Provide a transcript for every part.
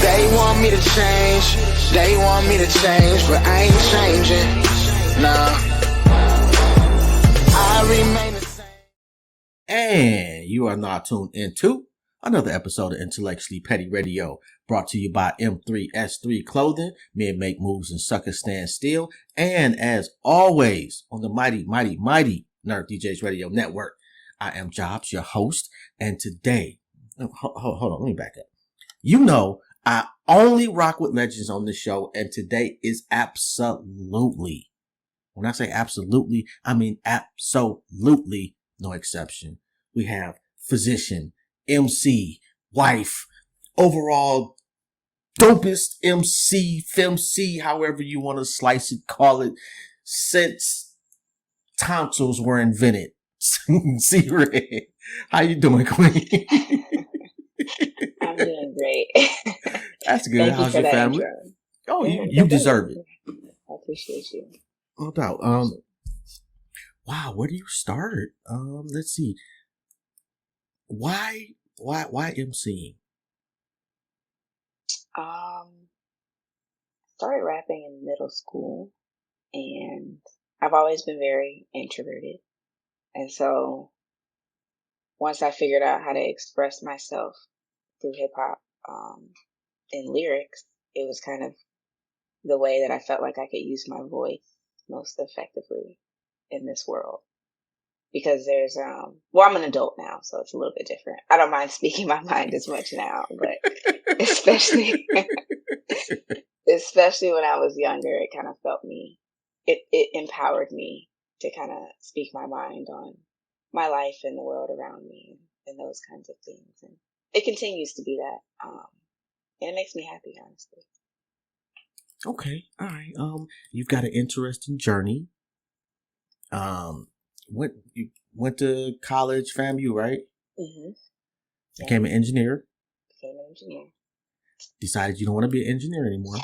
They want me to change, they want me to change, but I ain't changing, nah. I remain the same. And you are now tuned into another episode of Intellectually Petty Radio, brought to you by M3S3 Clothing, Men Make Moves and Suckers Stand Still, and as always, on the mighty Nerd DJs Radio Network, I am Jobs, your host, and today, hold on, let me back up. You know, I only rock with legends on the show, and today is absolutely, when I say absolutely, I mean absolutely no exception. We have physician, MC, wife, overall dopest MC, FemC, however you want to slice it, call it, since tonsils were invented. C-Red, how you doing, Queen? I'm doing great. That's good. How's your family? Intro. Oh, you deserve it. I appreciate you. No doubt. Wow, where do you start? Let's see. Why MCing? Started rapping in middle school, and I've always been very introverted. And so once I figured out how to express myself through hip hop, in lyrics, it was kind of the way that I felt like I could use my voice most effectively in this world. Because there's, I'm an adult now, so it's a little bit different. I don't mind speaking my mind as much now, but especially when I was younger, it kind of it empowered me to kind of speak my mind on my life and the world around me and those kinds of things. And it continues to be that. And it makes me happy, honestly. Okay, all right. You've got an interesting journey. You went to college, FAMU, right? Mm-hmm. Became an engineer. Decided you don't want to be an engineer anymore.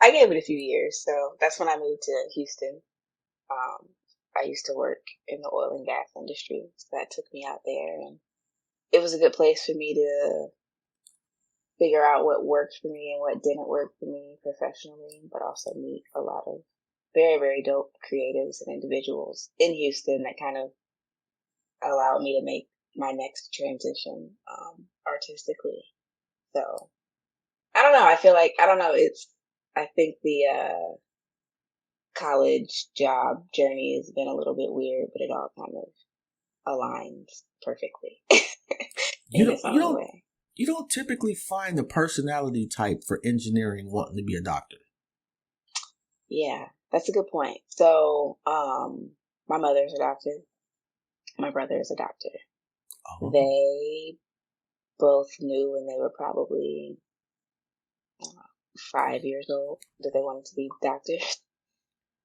I gave it a few years, so that's when I moved to Houston. I used to work in the oil and gas industry, so that took me out there, and it was a good place for me to figure out what worked for me and what didn't work for me professionally, but also meet a lot of very, very dope creatives and individuals in Houston that kind of allowed me to make my next transition artistically. So I don't know. I feel like, I think the college job journey has been a little bit weird, but it all kind of aligns perfectly. You don't typically find the personality type for engineering wanting to be a doctor. Yeah, that's a good point. So, my mother's a doctor. My brother is a doctor. Oh. They both knew when they were probably 5 years old that they wanted to be doctors.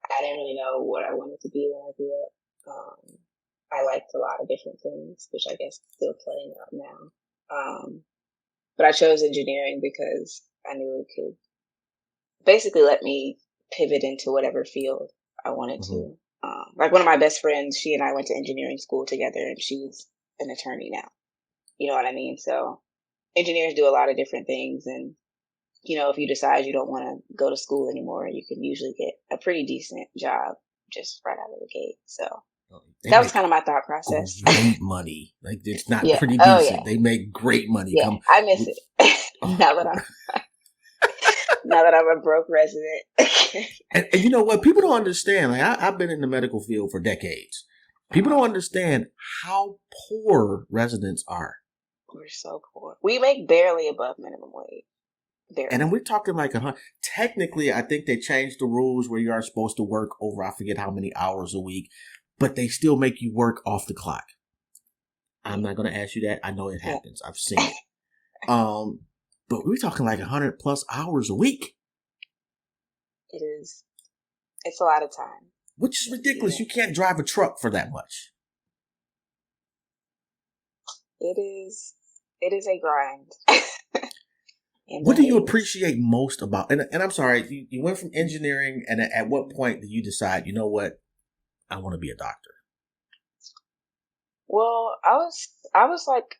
I didn't really know what I wanted to be when I grew up. I liked a lot of different things, which I guess is still playing out now. But I chose engineering because I knew it could basically let me pivot into whatever field I wanted to. Like one of my best friends, she and I went to engineering school together, and she's an attorney now. You know what I mean? So engineers do a lot of different things, and if you decide you don't want to go to school anymore, you can usually get a pretty decent job just right out of the gate. So that was kind of my thought process. Great money. Like, it's not pretty decent. Oh, yeah. They make great money. Yeah, I miss it. now that I'm a broke resident. and you know what? People don't understand. Like, I've been in the medical field for decades. People don't understand how poor residents are. We're so poor. We make barely above minimum wage. Barely. And then we're talking like technically, I think they changed the rules where you are supposed to work over, I forget how many hours a week, but they still make you work off the clock. I'm not going to ask you that. I know it happens. I've seen it. But we're talking like 100 plus hours a week. It is. It's a lot of time. Which is ridiculous. You can't drive a truck for that much. It is a grind. What do you appreciate most about, and I'm sorry, you went from engineering, and at what point did you decide, you know what, I want to be a doctor? Well, I was like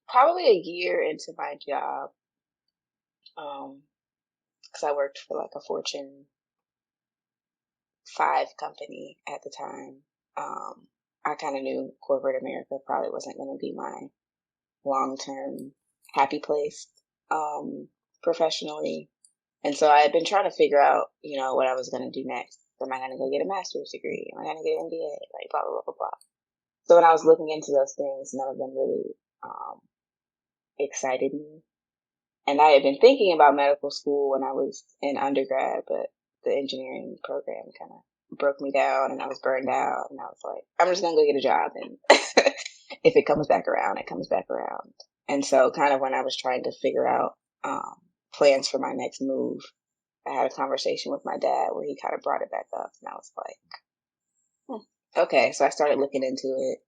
probably a year into my job Because I worked for like a Fortune 5 company at the time. I kind of knew corporate America probably wasn't going to be my long-term happy place professionally. And so I had been trying to figure out, what I was going to do next. Am I going to go get a master's degree? Am I going to get an MBA? Like blah, blah, blah, blah, blah. So when I was looking into those things, none of them really excited me. And I had been thinking about medical school when I was in undergrad, but the engineering program kind of broke me down and I was burned out. And I was like, I'm just going to go get a job. And if it comes back around, it comes back around. And so kind of when I was trying to figure out plans for my next move, I had a conversation with my dad where he kind of brought it back up. And I was like, okay. So I started looking into it,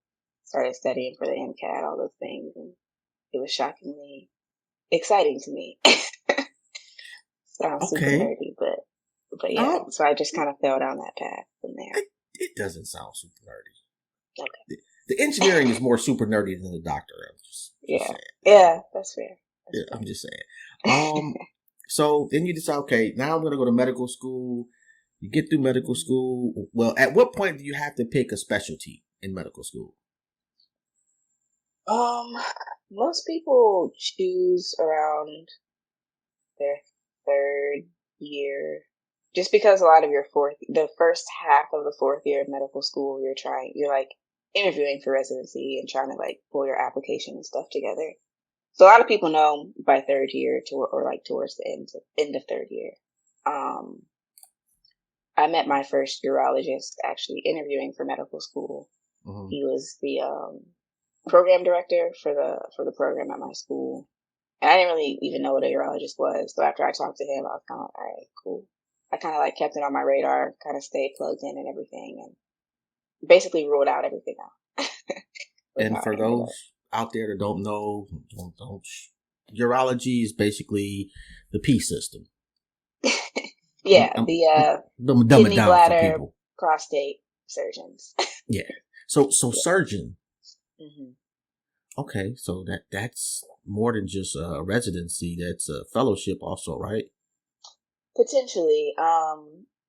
started studying for the MCAT, all those things. And it was shockingly exciting to me. Sounds super nerdy, but yeah. So I just kind of fell down that path from there. It doesn't sound super nerdy. Okay. The engineering is more super nerdy than the doctor. I'm just saying. Yeah, that's fair. I'm just saying. So then you decide, okay, now I'm going to go to medical school. You get through medical school. Well, at what point do you have to pick a specialty in medical school? Most people choose around their third year, just because a lot of the first half of the fourth year of medical school, you're like interviewing for residency and trying to like pull your application and stuff together. So a lot of people know by third year or like towards the end of third year. I met my first urologist actually interviewing for medical school. Mm-hmm. He was the program director for the program at my school. And I didn't really even know what a urologist was. So after I talked to him, I was kind of like, all right, cool. I kind of like kept it on my radar, kind of stayed plugged in and everything, and basically ruled out everything else. And for those out there that don't know, urology is basically the P system. Yeah, the kidney, bladder, prostate surgeons. Yeah. So surgeon. Mm-hmm. Okay, so that's more than just a residency. That's a fellowship also, right? Potentially.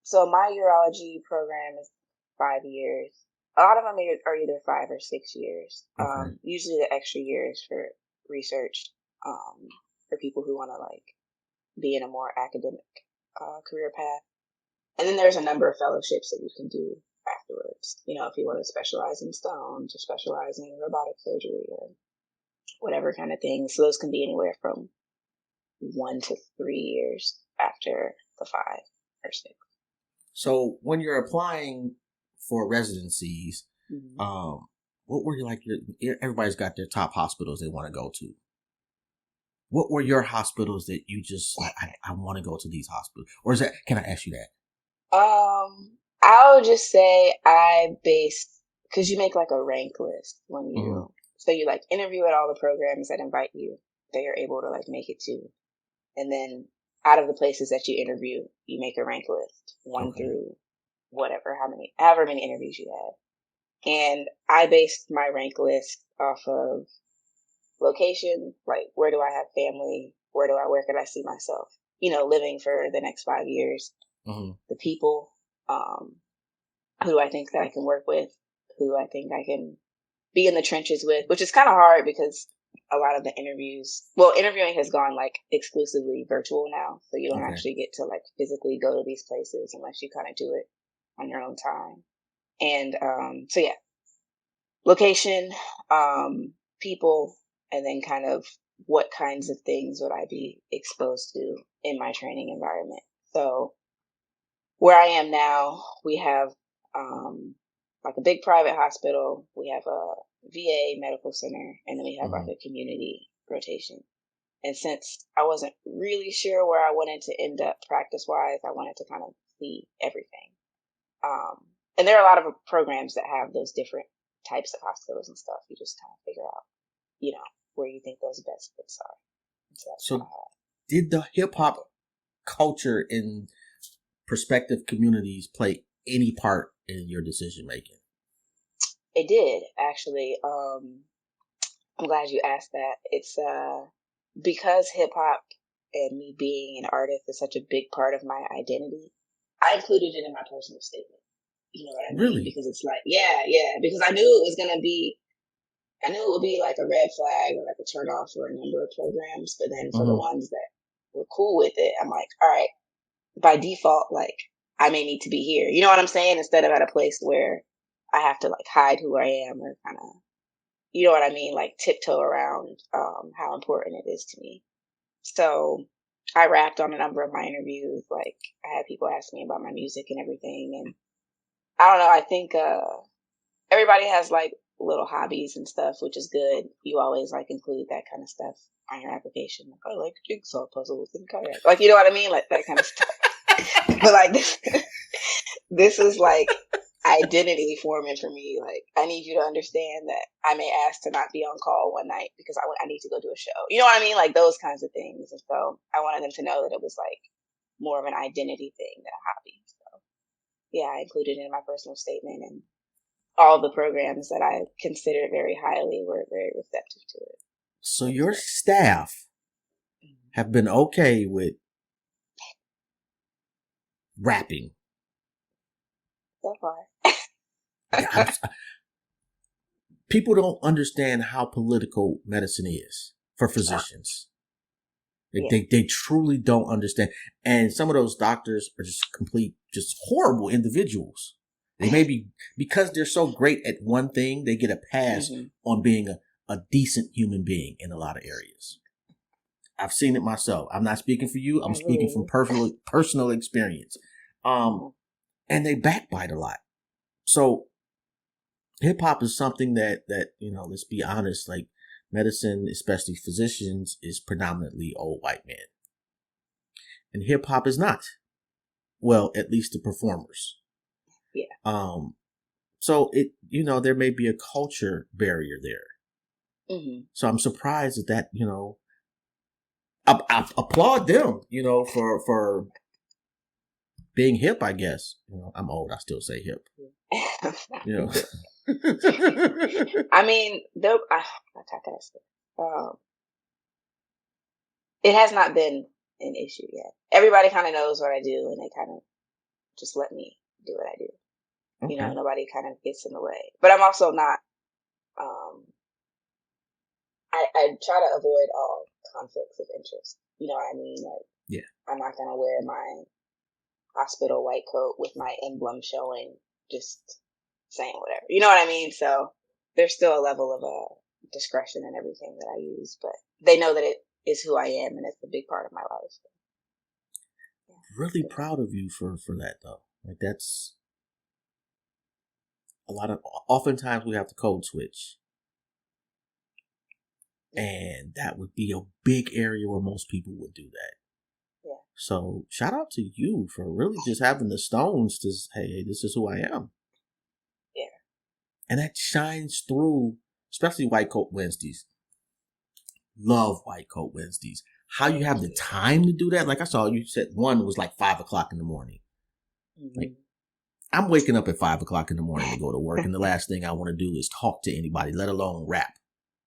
So my urology program is 5 years. A lot of them are either 5 or 6 years. Okay. Usually the extra years for research, for people who want to like be in a more academic career path. And then there's a number of fellowships that you can do afterwards. If you want to specialize in stones or specialize in robotic surgery or whatever kind of thing. So those can be anywhere from 1 to 3 years after the 5 or 6. So when you're applying for residencies, mm-hmm. What were you like? Everybody's got their top hospitals they want to go to. What were your hospitals that you just like? I want to go to these hospitals, or is that? Can I ask you that? I would just say because you make like a rank list when you, mm-hmm. So you like interview at all the programs that invite you that you're able to like make it to, and then out of the places that you interview, you make a rank list 1 through however many interviews you had. And I based my rank list off of location, like where do I have family, where could I see myself, living for the next 5 years, mm-hmm. the people, who I think that I can work with, who I think I can be in the trenches with, which is kind of hard because a lot of the interviewing has gone like exclusively virtual now. So you don't actually get to like physically go to these places unless you kind of do it on your own time. And, so yeah, location, people, and then kind of what kinds of things would I be exposed to in my training environment. So where I am now, we have, like a big private hospital. We have a VA medical center, and then we have like a community rotation. And since I wasn't really sure where I wanted to end up practice-wise, I wanted to kind of see everything. And there are a lot of programs that have those different types of hospitals and stuff. You just kind of figure out, where you think those best fits are. So did the hip-hop culture in prospective communities play any part in your decision making? It did, actually. I'm glad you asked that. It's because hip hop and me being an artist is such a big part of my identity, I included it in my personal statement. You know what I mean? Really? Because it's like, yeah, because I knew it was going to be, I knew it would be like a red flag or like a turn off for a number of programs. But then for the ones that were cool with it, I'm like, all right, by default, like I may need to be here. You know what I'm saying? Instead of at a place where I have to like hide who I am or kind of, you know what I mean? Like tiptoe around how important it is to me. So I rapped on a number of my interviews. Like I had people ask me about my music and everything. And I don't know. I think everybody has like little hobbies and stuff, which is good. You always like include that kind of stuff on your application. Like I like jigsaw puzzles and kayak. Like you know what I mean? Like that kind of stuff. But like this is like identity forming for me. Like I need you to understand that I may ask to not be on call one night because I need to go do a show. You know what I mean? Like those kinds of things. And so I wanted them to know that it was like more of an identity thing than a hobby. So yeah, I included it in my personal statement, and all the programs that I considered very highly were very receptive to it. So your staff have been okay with rapping? So far. People don't understand how political medicine is for physicians. They truly don't understand. And some of those doctors are just horrible individuals. They may be, because they're so great at one thing, they get a pass on being a decent human being in a lot of areas. I've seen it myself. I'm not speaking for you. I'm speaking from personal experience. And they backbite a lot. So hip hop is something that, you know, let's be honest, like medicine, especially physicians, is predominantly old white men. And hip hop is not. Well, at least the performers. Yeah. So it, you know, there may be a culture barrier there. So I'm surprised that, you know, I applaud them, you know, for being hip, I guess. You know, I'm old. I still say hip. You know. I mean, it has not been an issue yet. Everybody kind of knows what I do, and they kind of just let me do what I do. Okay. You know, nobody kind of gets in the way. But I'm also not. I try to avoid all conflicts of interest. You know what I mean? Like, yeah, I'm not gonna wear my hospital white coat with my emblem showing, just saying whatever. You know what I mean? So there's still a level of discretion in everything that I use, but they know that it is who I am, and it's a big part of my life. Yeah. Really proud of you for that though. Like that's oftentimes we have to code switch. And that would be a big area where most people would do that. Yeah. So shout out to you for really just having the stones to say, hey, this is who I am. Yeah. And that shines through, especially White Coat Wednesdays. Love White Coat Wednesdays. How you have the time to do that. Like I saw you said one was like 5 o'clock in the morning. Like I'm waking up at 5 o'clock in the morning to go to work. And the last thing I want to do is talk to anybody, let alone rap.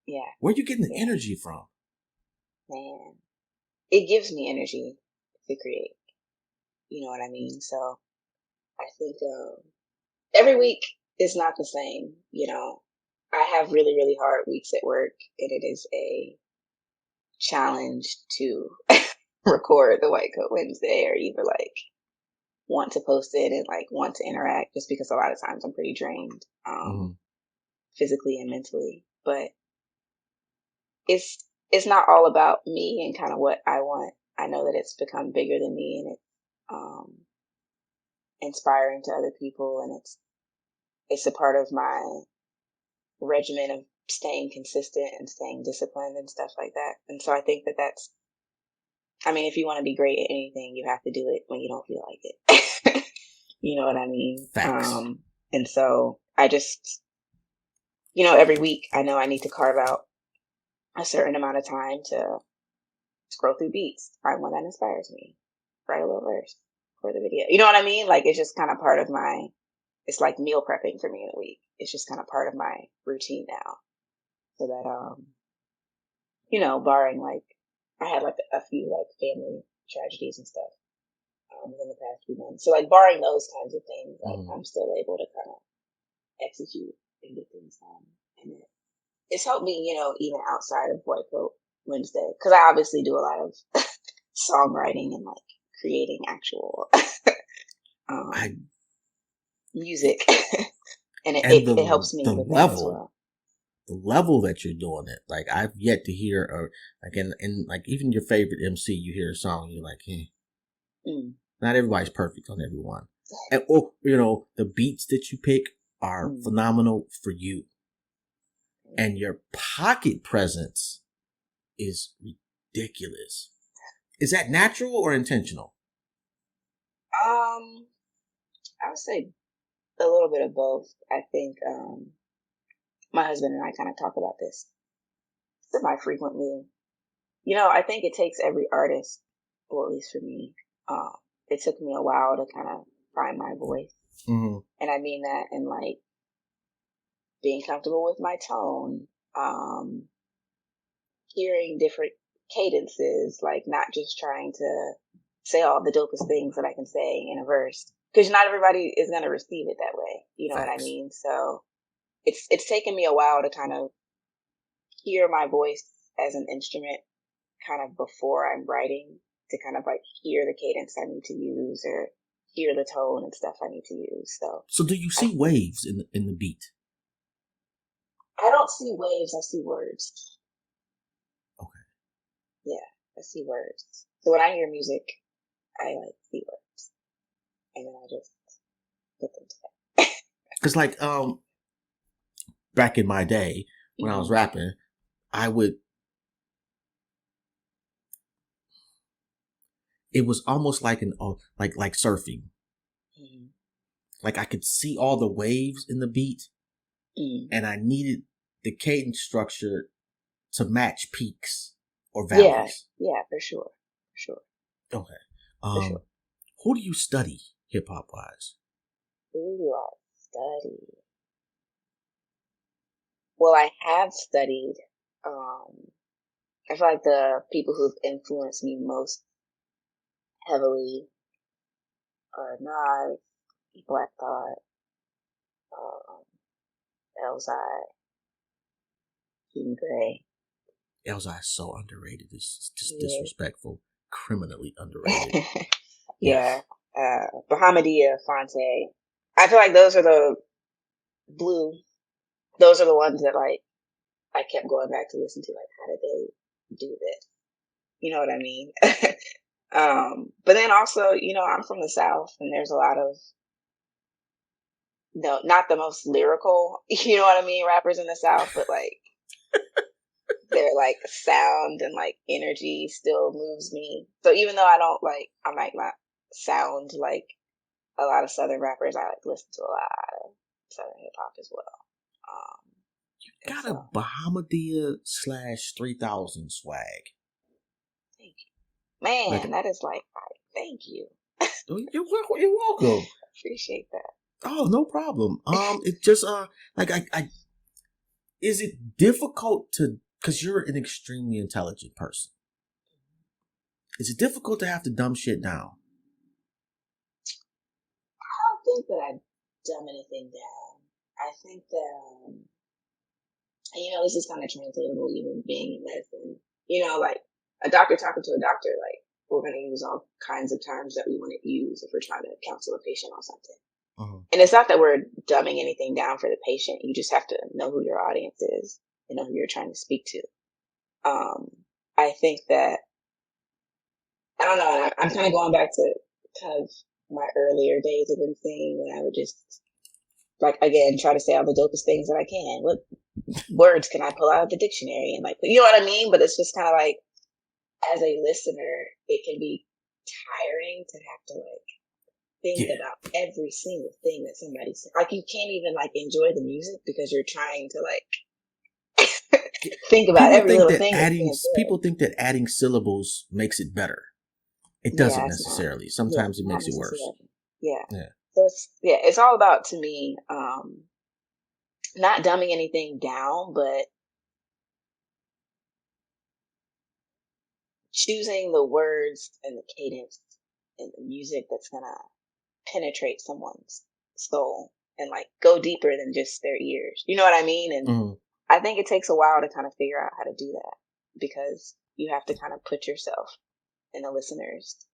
Yeah. Where are you getting the energy from? Man, it gives me energy to create. You know what I mean? So I think every week is not the same. You know, I have really, really hard weeks at work, and it is a challenge to record the White Coat Wednesday or even like want to post it and like want to interact, just because a lot of times I'm pretty drained physically and mentally. But it's not all about me and kind of what I want. I know that it's become bigger than me, and it's inspiring to other people, and it's a part of my regimen of staying consistent and staying disciplined and stuff like that. And so I think that's, I mean, if you want to be great at anything, you have to do it when you don't feel like it. You know what I mean? Facts. And so I just, you know, every week I know I need to carve out a certain amount of time to scroll through beats, find one that inspires me, write a little verse for the video. You know what I mean? Like, it's just kind of part of it's like meal prepping for me in a week. It's just kind of part of my routine now. So that, you know, barring like, I had like a few like family tragedies and stuff within the past few months. So like barring those kinds of things, like I'm still able to kind of execute and get things done. And it's helped me, even outside of White Coat Wednesday, because I obviously do a lot of songwriting and like creating actual music, and it helps me with that as well. The level that you're doing it, like I've yet to hear, like in like even your favorite MC, you hear a song, you're like, not everybody's perfect on everyone, and the beats that you pick are phenomenal for you, and your pocket presence is ridiculous. Is that natural or intentional? I would say a little bit of both. I think my husband and I kind of talk about this semi-frequently. I think it takes every artist, or at least for me, it took me a while to kind of find my voice. Mm-hmm. And I mean that in like being comfortable with my tone, hearing different cadences, like not just trying to say all the dopest things that I can say in a verse, because not everybody is going to receive it that way. You know Thanks. What I mean? So it's taken me a while to kind of hear my voice as an instrument kind of before I'm writing, to kind of like hear the cadence I need to use or hear the tone and stuff I need to use. So do you see waves in the beat? I don't see waves. I see words. Okay. Yeah, I see words. So when I hear music, I like see words, and then I just put them together. Because like back in my day when I was rapping, it was almost like like surfing. Mm-hmm. Like I could see all the waves in the beat, and I needed the cadence structure to match peaks or valleys. Yeah, for sure. Okay. Who do you study hip hop wise? Who do I study? Well, I have studied. I feel like the people who've influenced me most heavily are Nas, Black Thought, EMCEE, King Gray. EMCEE is so underrated. It's just disrespectful, criminally underrated. Yeah. Bahamadia, Fonte. I feel like those are the ones that like I kept going back to listen to, like, how did they do this? You know what I mean? But then also, I'm from the South, and there's a lot of, no, not the most lyrical, you know what I mean, rappers in the South, but like their like sound and like energy still moves me. So even though I might not sound like a lot of Southern rappers, I like listen to a lot of Southern hip hop as well. You got a Bahamadia /3000 swag. Thank you, man. That is like, thank you. You're welcome. Appreciate that. Oh, no problem. It's just like I is it difficult because you're an extremely intelligent person? Is it difficult to have to dumb shit down? I don't think that I dumb anything down. I think that this is kind of translatable, even being in medicine. Like a doctor talking to a doctor, like we're going to use all kinds of terms that we want to use if we're trying to counsel a patient on something. Uh-huh. And it's not that we're dumbing anything down for the patient. You just have to know who your audience is and know who you're trying to speak to. I think that, I don't know, I'm kind of going back to kind of my earlier days of MCing, when I would just, like, again, try to say all the dopest things that I can. What words can I pull out of the dictionary? And like, you know what I mean? But it's just kind of like, as a listener, it can be tiring to have to like think about every single thing that somebody's saying. Like, you can't even like enjoy the music because you're trying to like think about every little thing. People think that adding syllables makes it better. It doesn't necessarily. Sometimes it makes it worse. Yeah. So it's all about, to me, not dumbing anything down, but choosing the words and the cadence and the music that's gonna penetrate someone's soul and like go deeper than just their ears. You know what I mean? And Mhm. I think it takes a while to kind of figure out how to do that because you have to kind of put yourself in the listener's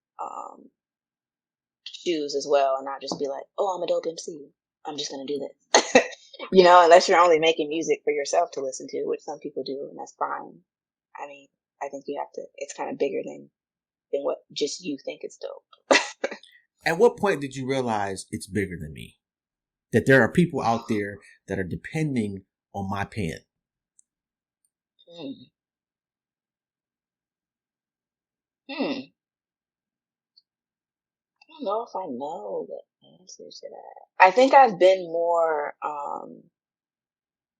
shoes as well and not just be like, oh, I'm a dope MC. I'm just going to do this. Unless you're only making music for yourself to listen to, which some people do, and that's fine. I mean, I think you have to, it's kind of bigger than what just you think is dope. At what point did you realize it's bigger than me? That there are people out there that are depending on my pen. Hmm. Hmm. I don't know if I know the answer to that. I think I've been more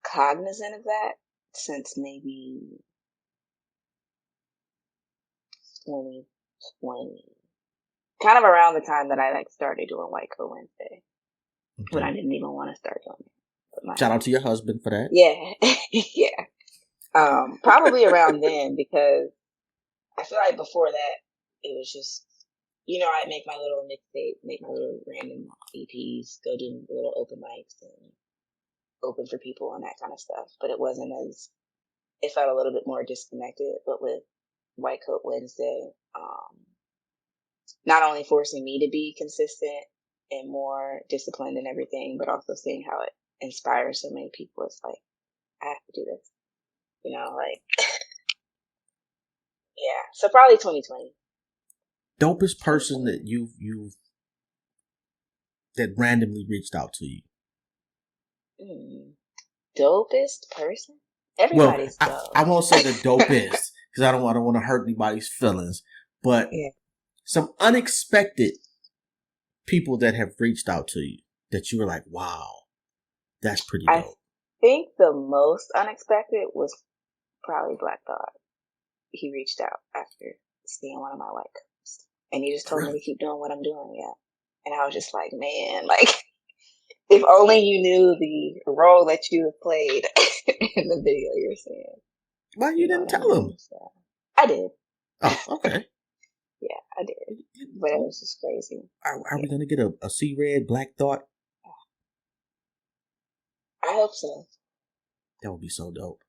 cognizant of that since maybe 2020. Kind of around the time that I like started doing White Coat Wednesday. When I Okay. didn't even want to start doing it. Shout out to your husband for that. Yeah. Yeah. Probably around then because I feel like before that it was just I'd make my little mixtape, make my little random EPs, go do little open mics and open for people and that kind of stuff. But it felt a little bit more disconnected. But with White Coat Wednesday, not only forcing me to be consistent and more disciplined and everything, but also seeing how it inspires so many people. It's like, I have to do this, like, yeah. So probably 2020. Dopest person that you've that randomly reached out to you. Dopest person? Well, Everybody's I, dope. I won't say the dopest because I don't want to hurt anybody's feelings, but Yeah. some unexpected people that have reached out to you that you were like, wow, that's pretty I dope. think the most unexpected was probably Black Dog. He reached out after seeing one of my white coats. And he just told me to Really? keep doing what I'm doing, yeah. And I was just like, man, like, if only you knew the role that you have played in the video you're seeing. Why you You know didn't what I tell mean? him? So, I did. Oh, okay. Yeah, I did. But it was just crazy. Are we gonna get a C-Red Black Thought? I hope so. That would be so dope.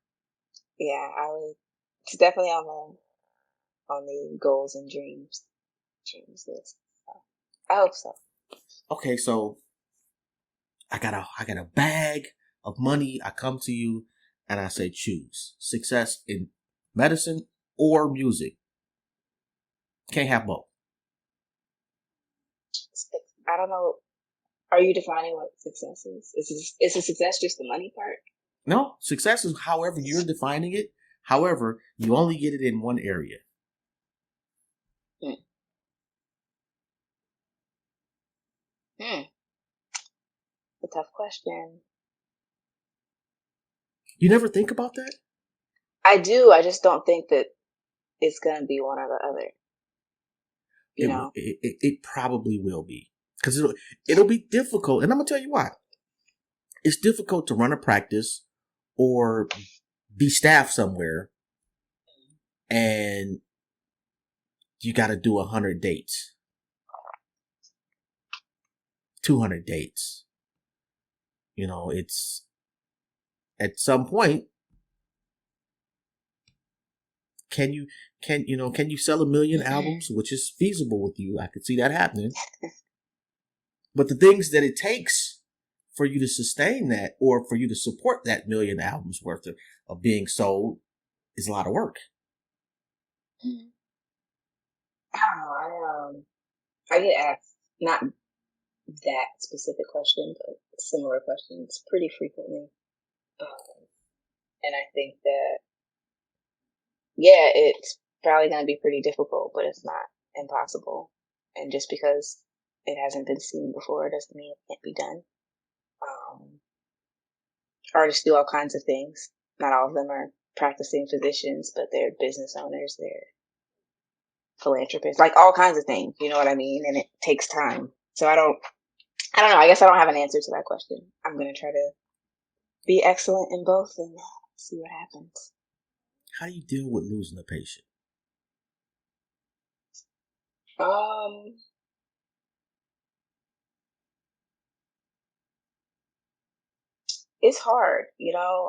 Yeah, it's definitely on the goals and dreams list. So, I hope so. Okay, so I got a bag of money. I come to you and I say choose success in medicine or music. Can't have both. I don't know. Are you defining what success is? Is a success just the money part? No, success is however you're defining it. However, you only get it in one area. Hmm. Hmm. A tough question. You never think about that? I do. I just don't think that it's gonna be one or the other. You It will. know. It probably will be because it'll be difficult, and I'm gonna tell you why. It's difficult to run a practice or be staff somewhere, and you got to do 100 dates, 200 dates. It's at some point. Can you sell 1,000,000 albums, which is feasible with you? I could see that happening. But the things that it takes for you to sustain that or for you to support that 1,000,000 albums worth of being sold is a lot of work. I don't know. I get asked not that specific question, but similar questions pretty frequently. And I think that yeah, it's probably going to be pretty difficult, but it's not impossible. And just because it hasn't been seen before doesn't mean it can't be done. Um, Artists do all kinds of things. Not all of them are practicing physicians, but they're business owners, they're philanthropists, like all kinds of things. You know what I mean? And it takes time. So I don't know. I guess I don't have an answer to that question. I'm going to try to be excellent in both and see what happens. How do you deal with losing a patient? Um, it's hard,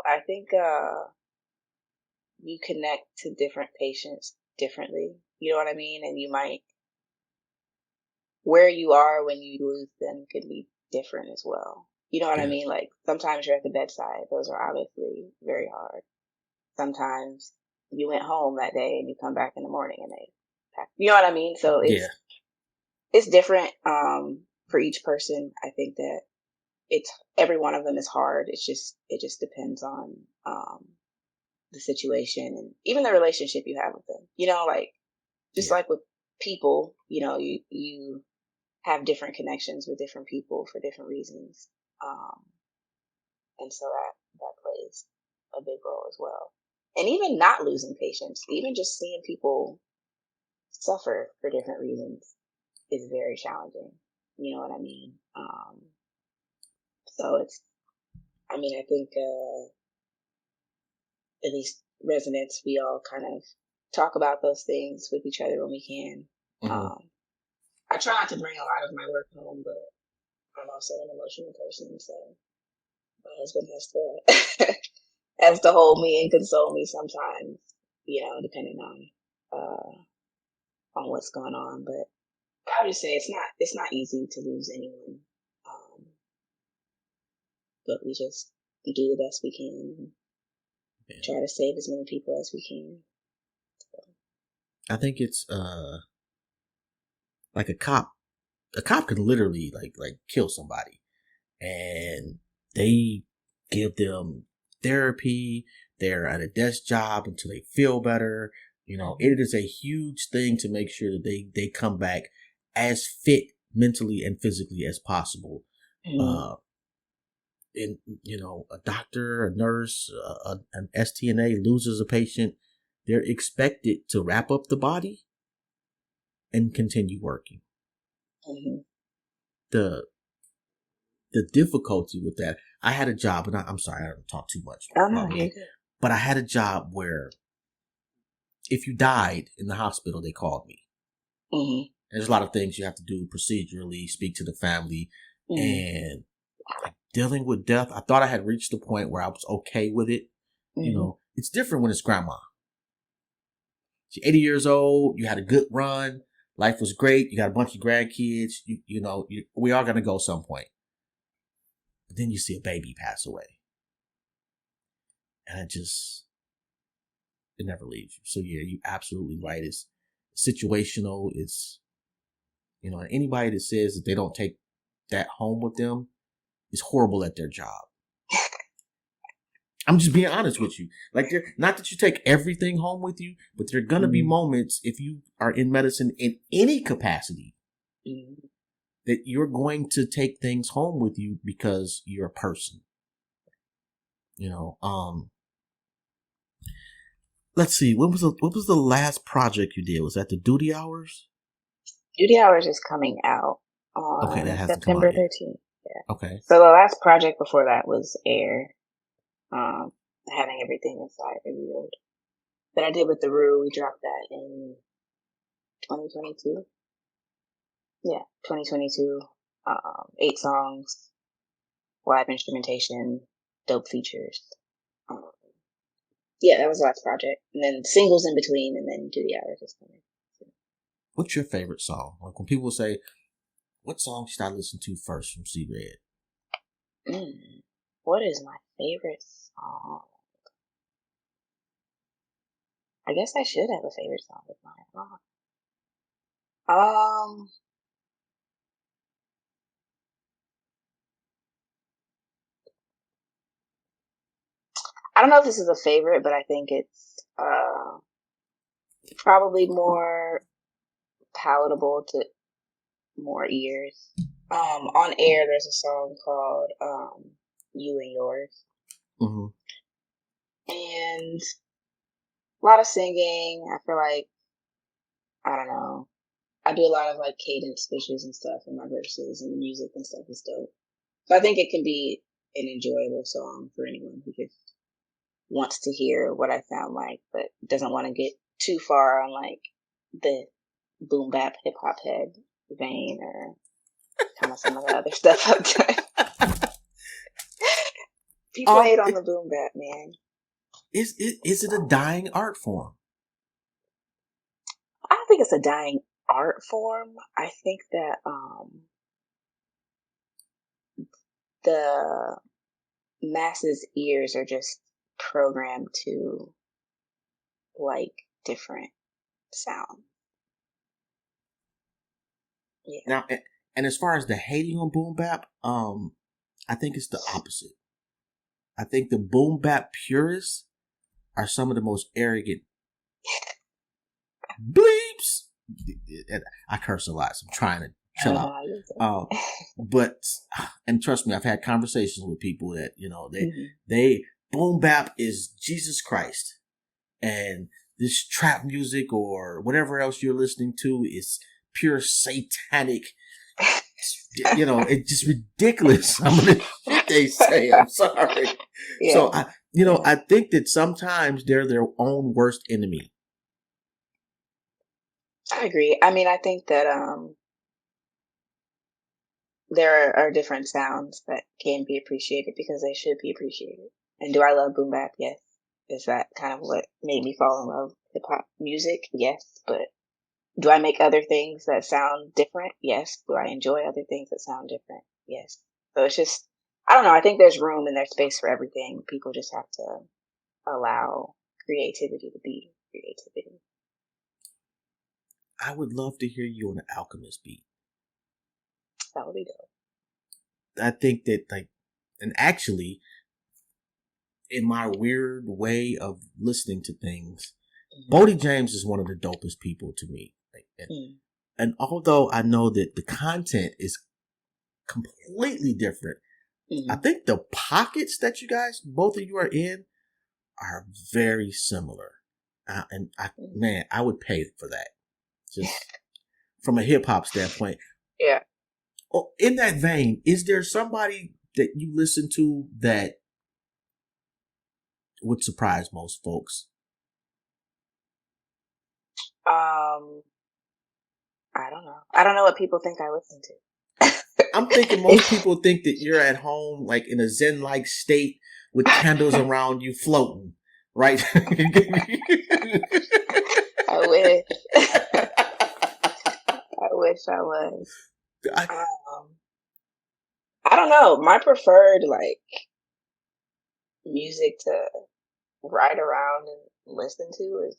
I think you connect to different patients differently. You know what I mean? And you might where you are when you lose them can be different as well. You know what I Yeah. mean? Like sometimes you're at the bedside. Those are obviously very hard. Sometimes you went home that day and you come back in the morning and you know what I mean? So Yeah. it's different, for each person. I think that it's every one of them is hard. It just depends on, the situation and even the relationship you have with them. Like just Yeah. like with people, you have different connections with different people for different reasons. Um, and so that plays a big role as well. And even not losing patients, even just seeing people suffer for different reasons is very challenging. You know what I mean? So I think, at least residents, we all kind of talk about those things with each other when we can. Hmm. Um, I try not to bring a lot of my work home, but I'm also an emotional person, so my husband has to has to hold me and console me sometimes, depending on what's going on. But I would just say it's not easy to lose anyone, but we just do the best we can and Yeah. try to save as many people as we can. I think it's like a cop. A cop can literally like kill somebody, and they give them therapy. They're at a desk job until they feel better. It is a huge thing to make sure that they come back as fit mentally and physically as possible. Mm-hmm. Uh, and a doctor, a nurse, an STNA loses a patient, they're expected to wrap up the body and continue working. Mm-hmm. The the difficulty with that, I had a job, and I'm sorry, I don't talk too much Oh no, about you're me, good. but I had a job where if you died in the hospital, they called me. Mm-hmm. There's a lot of things you have to do procedurally, speak to the family, Mm-hmm. and like dealing with death. I thought I had reached the point where I was okay with it. Mm-hmm. It's different when it's grandma. She's 80 years old. You had a good run. Life was great. You got a bunch of grandkids. We are going to go some point. But then you see a baby pass away. And it never leaves you. So yeah, you're absolutely right. It's situational. And anybody that says that they don't take that home with them is horrible at their job. I'm just being honest with you. Like, not that you take everything home with you, but there are going to be Mm-hmm. moments if you are in medicine in any capacity Mm-hmm. that you're going to take things home with you because you're a person. Let's see. What was the last project you did? Was that the duty hours? Duty Hours is coming out Okay, that on has to come out September yet. 13th. Yeah. Okay. So the last project before that was Air, having everything inside revealed. That I did with the Rue. We dropped that in 2022. Yeah, 2022. 8 songs, live instrumentation, dope features. Um, yeah, that was the last project. And then singles in between, and then Duty Hours is coming. What's your favorite song? Like when people say, "What song should I listen to first from C Red?" What is my favorite song? I guess I should have a favorite song of mine. Um, I don't know if this is a favorite, but I think it's probably more palatable to more ears. On Air, there's a song called "You and Yours," Mm-hmm. and a lot of singing. I feel like I don't know. I do a lot of like cadence switches and stuff in my verses, and the music and stuff is dope. So I think it can be an enjoyable song for anyone who just wants to hear what I sound like, but doesn't want to get too far on like the boom bap hip hop head vein or kind of some of the other stuff I've done. People hate on the boom bap, man. Is it a dying art form? I don't think it's a dying art form. I think that the masses' ears are just programmed to like different sound. Yeah. Now, and as far as the hating on boom bap, I think it's the opposite. I think the boom bap purists are some of the most arrogant bleeps. I curse a lot, so I'm trying to chill out. But and trust me, I've had conversations with people that they boom bap is Jesus Christ, and this trap music or whatever else you're listening to is pure satanic. It's just ridiculous. Some of the shit they say. I'm sorry. Yeah. So I think that sometimes they're their own worst enemy. I agree. I mean, I think that there are different sounds that can be appreciated because they should be appreciated. And do I love boom bap? Yes. Is that kind of what made me fall in love with hip hop music? Yes. But do I make other things that sound different? Yes. Do I enjoy other things that sound different? Yes. So it's just, I don't know. I think there's room and there's space for everything. People just have to allow creativity to be creativity. I would love to hear you on an Alchemist beat. That would be dope. I think that, and actually, in my weird way of listening to things, Bodie James is one of the dopest people to me. And although I know that the content is completely different, I think the pockets that you guys, both of you are in, are very similar. Man, I would pay for that. Just from a hip hop standpoint. Yeah. Oh, in that vein, is there somebody that you listen to that would surprise most folks? I don't know. I don't know what people think I listen to. I'm thinking most people think that you're at home, like in a Zen-like state with candles around you floating, right? I wish. I wish I was. I don't know. My preferred music to ride around and listen to is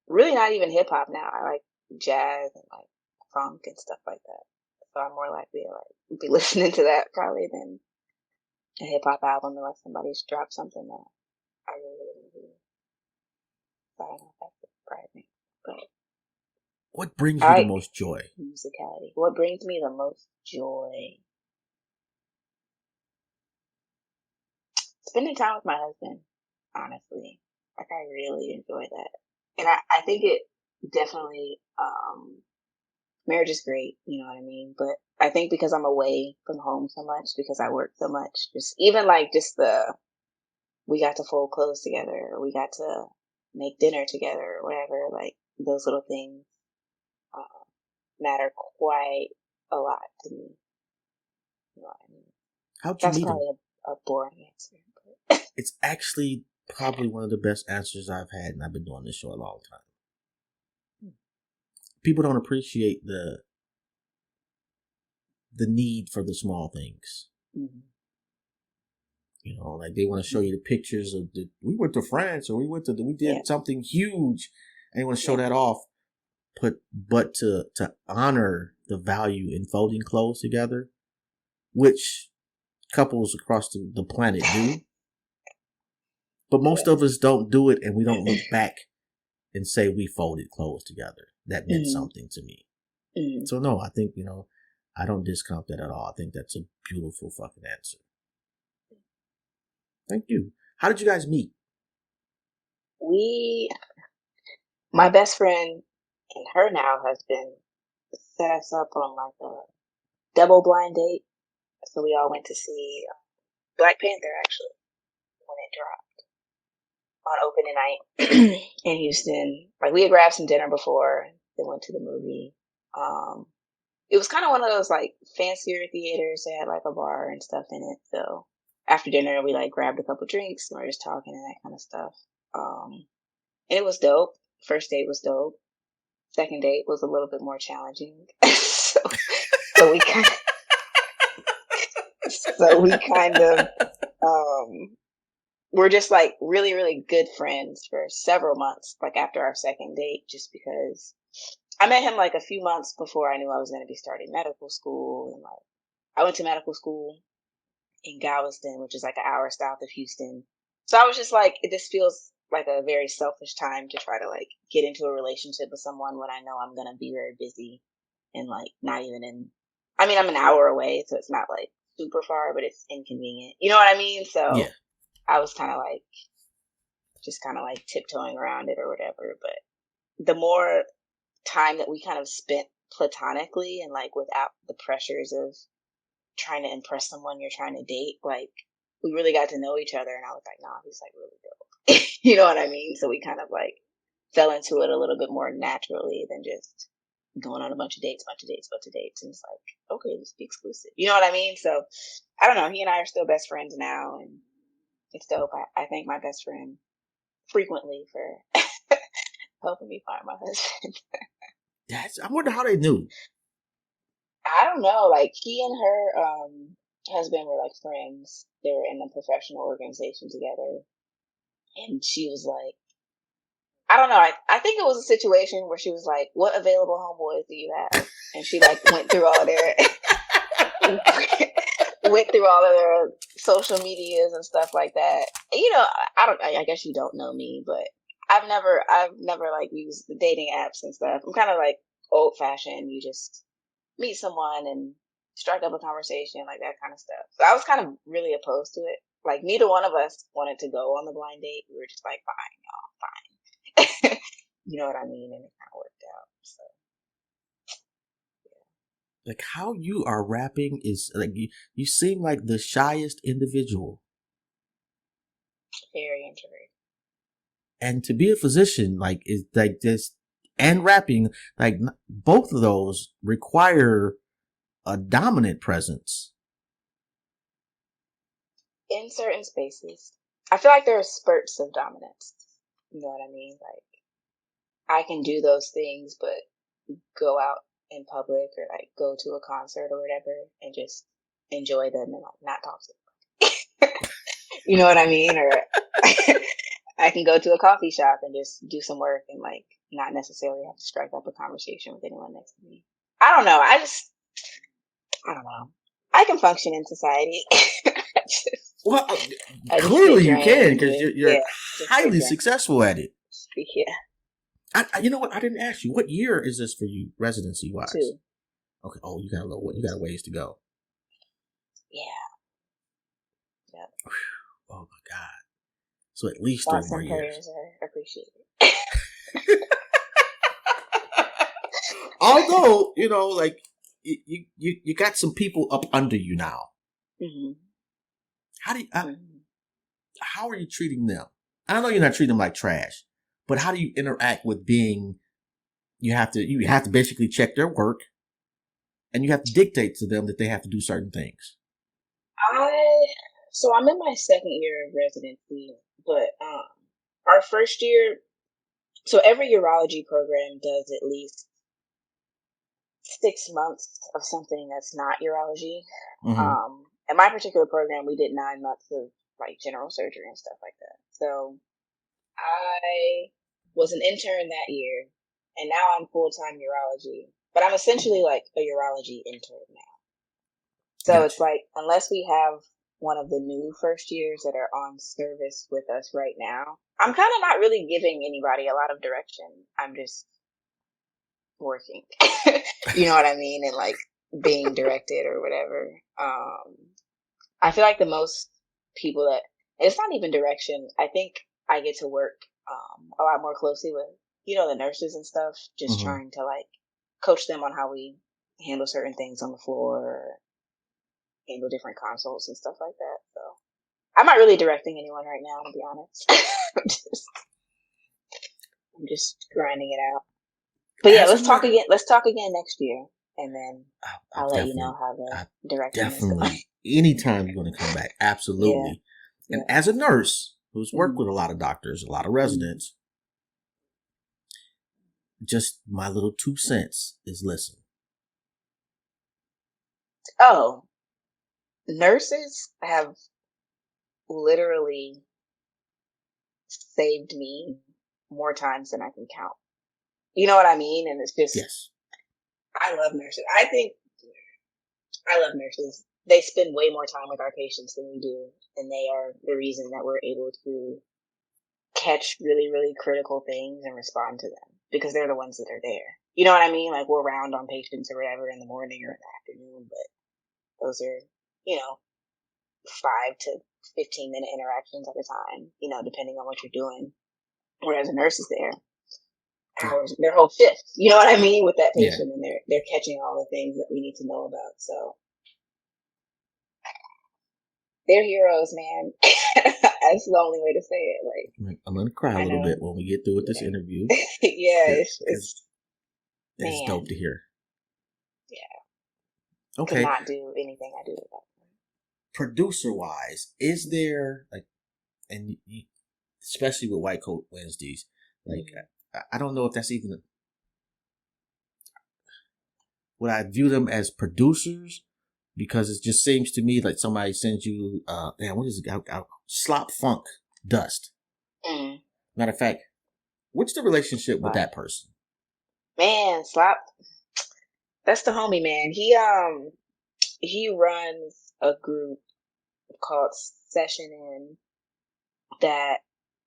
really not even hip hop now. I like jazz and funk and stuff like that. So I'm more likely to be listening to that probably than a hip hop album unless somebody's dropped something that I really hear. So I don't know if that's surprising. But what brings you the most joy? Musicality. What brings me the most joy? Spending time with my husband, honestly. I really enjoy that. And I think it definitely, marriage is great, you know what I mean? But I think because I'm away from home so much, because I work so much, just even we got to fold clothes together, or we got to make dinner together, or whatever, those little things matter quite a lot to me. You know what I mean? How'd you meet him? That's probably a boring answer. But it's actually probably one of the best answers I've had, and I've been doing this show a long time. People don't appreciate the need for the small things. Mm-hmm. They want to show you the pictures of we went to France, or we did something huge, and they want to show that off. But to honor the value in folding clothes together, which couples across the planet do. But most of us don't do it, and we don't look back and say we folded clothes together. That meant something to me. Mm. So no, I think, I don't discount that at all. I think that's a beautiful fucking answer. Thank you. How did you guys meet? My best friend and her now husband set us up on a double blind date. So we all went to see Black Panther, actually, when it dropped on opening night in Houston. We had grabbed some dinner before. They went to the movie. It was kind of one of those like fancier theaters. They had like a bar and stuff in it. So after dinner, we like grabbed a couple drinks and we were just talking and that kind of stuff. And it was dope. First date was dope. Second date was a little bit more challenging. so we kind of, we're just like really, really good friends for several months, like after our second date, just because I met him like a few months before I knew I was going to be starting medical school. And like, I went to medical school in Galveston, which is like an hour south of Houston. So I was just like, this feels like a very selfish time to try to like get into a relationship with someone when I know I'm going to be very busy and like not even I'm an hour away, so it's not like super far, but it's inconvenient. You know what I mean? So Yeah. I was kind of like, just kind of like tiptoeing around it or whatever. But the more time that we kind of spent platonically and like without the pressures of trying to impress someone you're trying to date, like we really got to know each other, and I was like, nah, he's like really dope. You know what I mean? So we kind of like fell into it a little bit more naturally than just going on a bunch of dates. And it's like, okay, let's be exclusive. You know what I mean? So I don't know. He and I are still best friends now, and it's dope. I thank my best friend frequently for helping me find my husband. I wonder how they knew. I don't know. Like he and her husband were like friends. They were in a professional organization together, and she was like, I don't know. I think it was a situation where she was like, "What available homeboys do you have?" And she like went through all their social medias and stuff like that. You know, I guess you don't know me, but I've never like used the dating apps and stuff. I'm kind of like old fashioned. You just meet someone and strike up a conversation, like that kind of stuff. So I was kind of really opposed to it. Like neither one of us wanted to go on the blind date. We were just like, fine, y'all, fine. You know what I mean? And it kind of worked out. So Like how you are rapping is like you seem like the shyest individual. very introverted. And to be a physician, like is like this, and rapping, like both of those require a dominant presence. In certain spaces, I feel like there are spurts of dominance. You know what I mean? Like I can do those things, but go out in public or like go to a concert or whatever and just enjoy them and like not talk to them. You know what I mean? Or I can go to a coffee shop and just do some work and like not necessarily have to strike up a conversation with anyone next to me. I don't know. I don't know. I can function in society. Well, I just clearly get you can drained. because you're Just highly get drained. successful at it. Yeah. You know what? I didn't ask you. What year is this for you, residency wise? 2. Okay. Oh, you got a ways to go. Yeah. Yep. Oh my God. So at least Thoughts 3 more and years. prayers are appreciated. Although, you know, like you got some people up under you now. Mm-hmm. How are you treating them? I know you're not treating them like trash, but how do you interact with being? You have to basically check their work, and you have to dictate to them that they have to do certain things. So I'm in my second year of residency, but our first year, so every urology program does at least 6 months of something that's not urology. Mm-hmm. In my particular program, we did 9 months of like general surgery and stuff like that. So I was an intern that year, and now I'm full-time urology, but I'm essentially like a urology intern now. So Gotcha. it's like, unless we have one of the new first years that are on service with us right now, I'm kind of not really giving anybody a lot of direction. I'm just working. You know what I mean? And like being directed or whatever. I feel like the most people that, it's not even direction. I think I get to work a lot more closely with, the nurses and stuff, just Mm-hmm. trying to like coach them on how we handle certain things on the floor or handle different consults and stuff like that. So I'm not really directing anyone right now, to be honest. I'm just grinding it out. But yeah, As a let's talk nurse, again. Let's talk again next year, and then I'm I'll let you know definitely, how the I direction is going. definitely, anytime you're going to come back, Yeah, absolutely. And yeah. as a nurse who's worked Mm-hmm. with a lot of doctors, a lot of residents, just my little 2 cents is listen. Oh, nurses have literally saved me more times than I can count. You know what I mean? And it's just, Yes. I love nurses. I love nurses. They spend way more time with our patients than we do. And they are the reason that we're able to catch really, really critical things and respond to them because they're the ones that are there. You know what I mean? Like we're around on patients or whatever in the morning or in the afternoon, but those are, 5 to 15-minute interactions at a time, depending on what you're doing. Whereas a nurse is there hours, their whole shift. You know what I mean with that Yeah. patient, and they're catching all the things that we need to know about. So they're heroes, man. That's the only way to say it. Like I'm going to cry a I little know, bit when we get through with this interview yeah, because it's man, dope to hear. yeah. Could Okay. not do anything I do without them. Producer wise, is there like, and especially with White Coat Wednesdays, like, I don't know if that's even, would I view them as producers? Because it just seems to me like somebody sends you, what is it? Slop Funk Dust. Mm. Matter of fact, what's the relationship with But that person? man, Slop, that's the homie, man. He runs a group called Session In that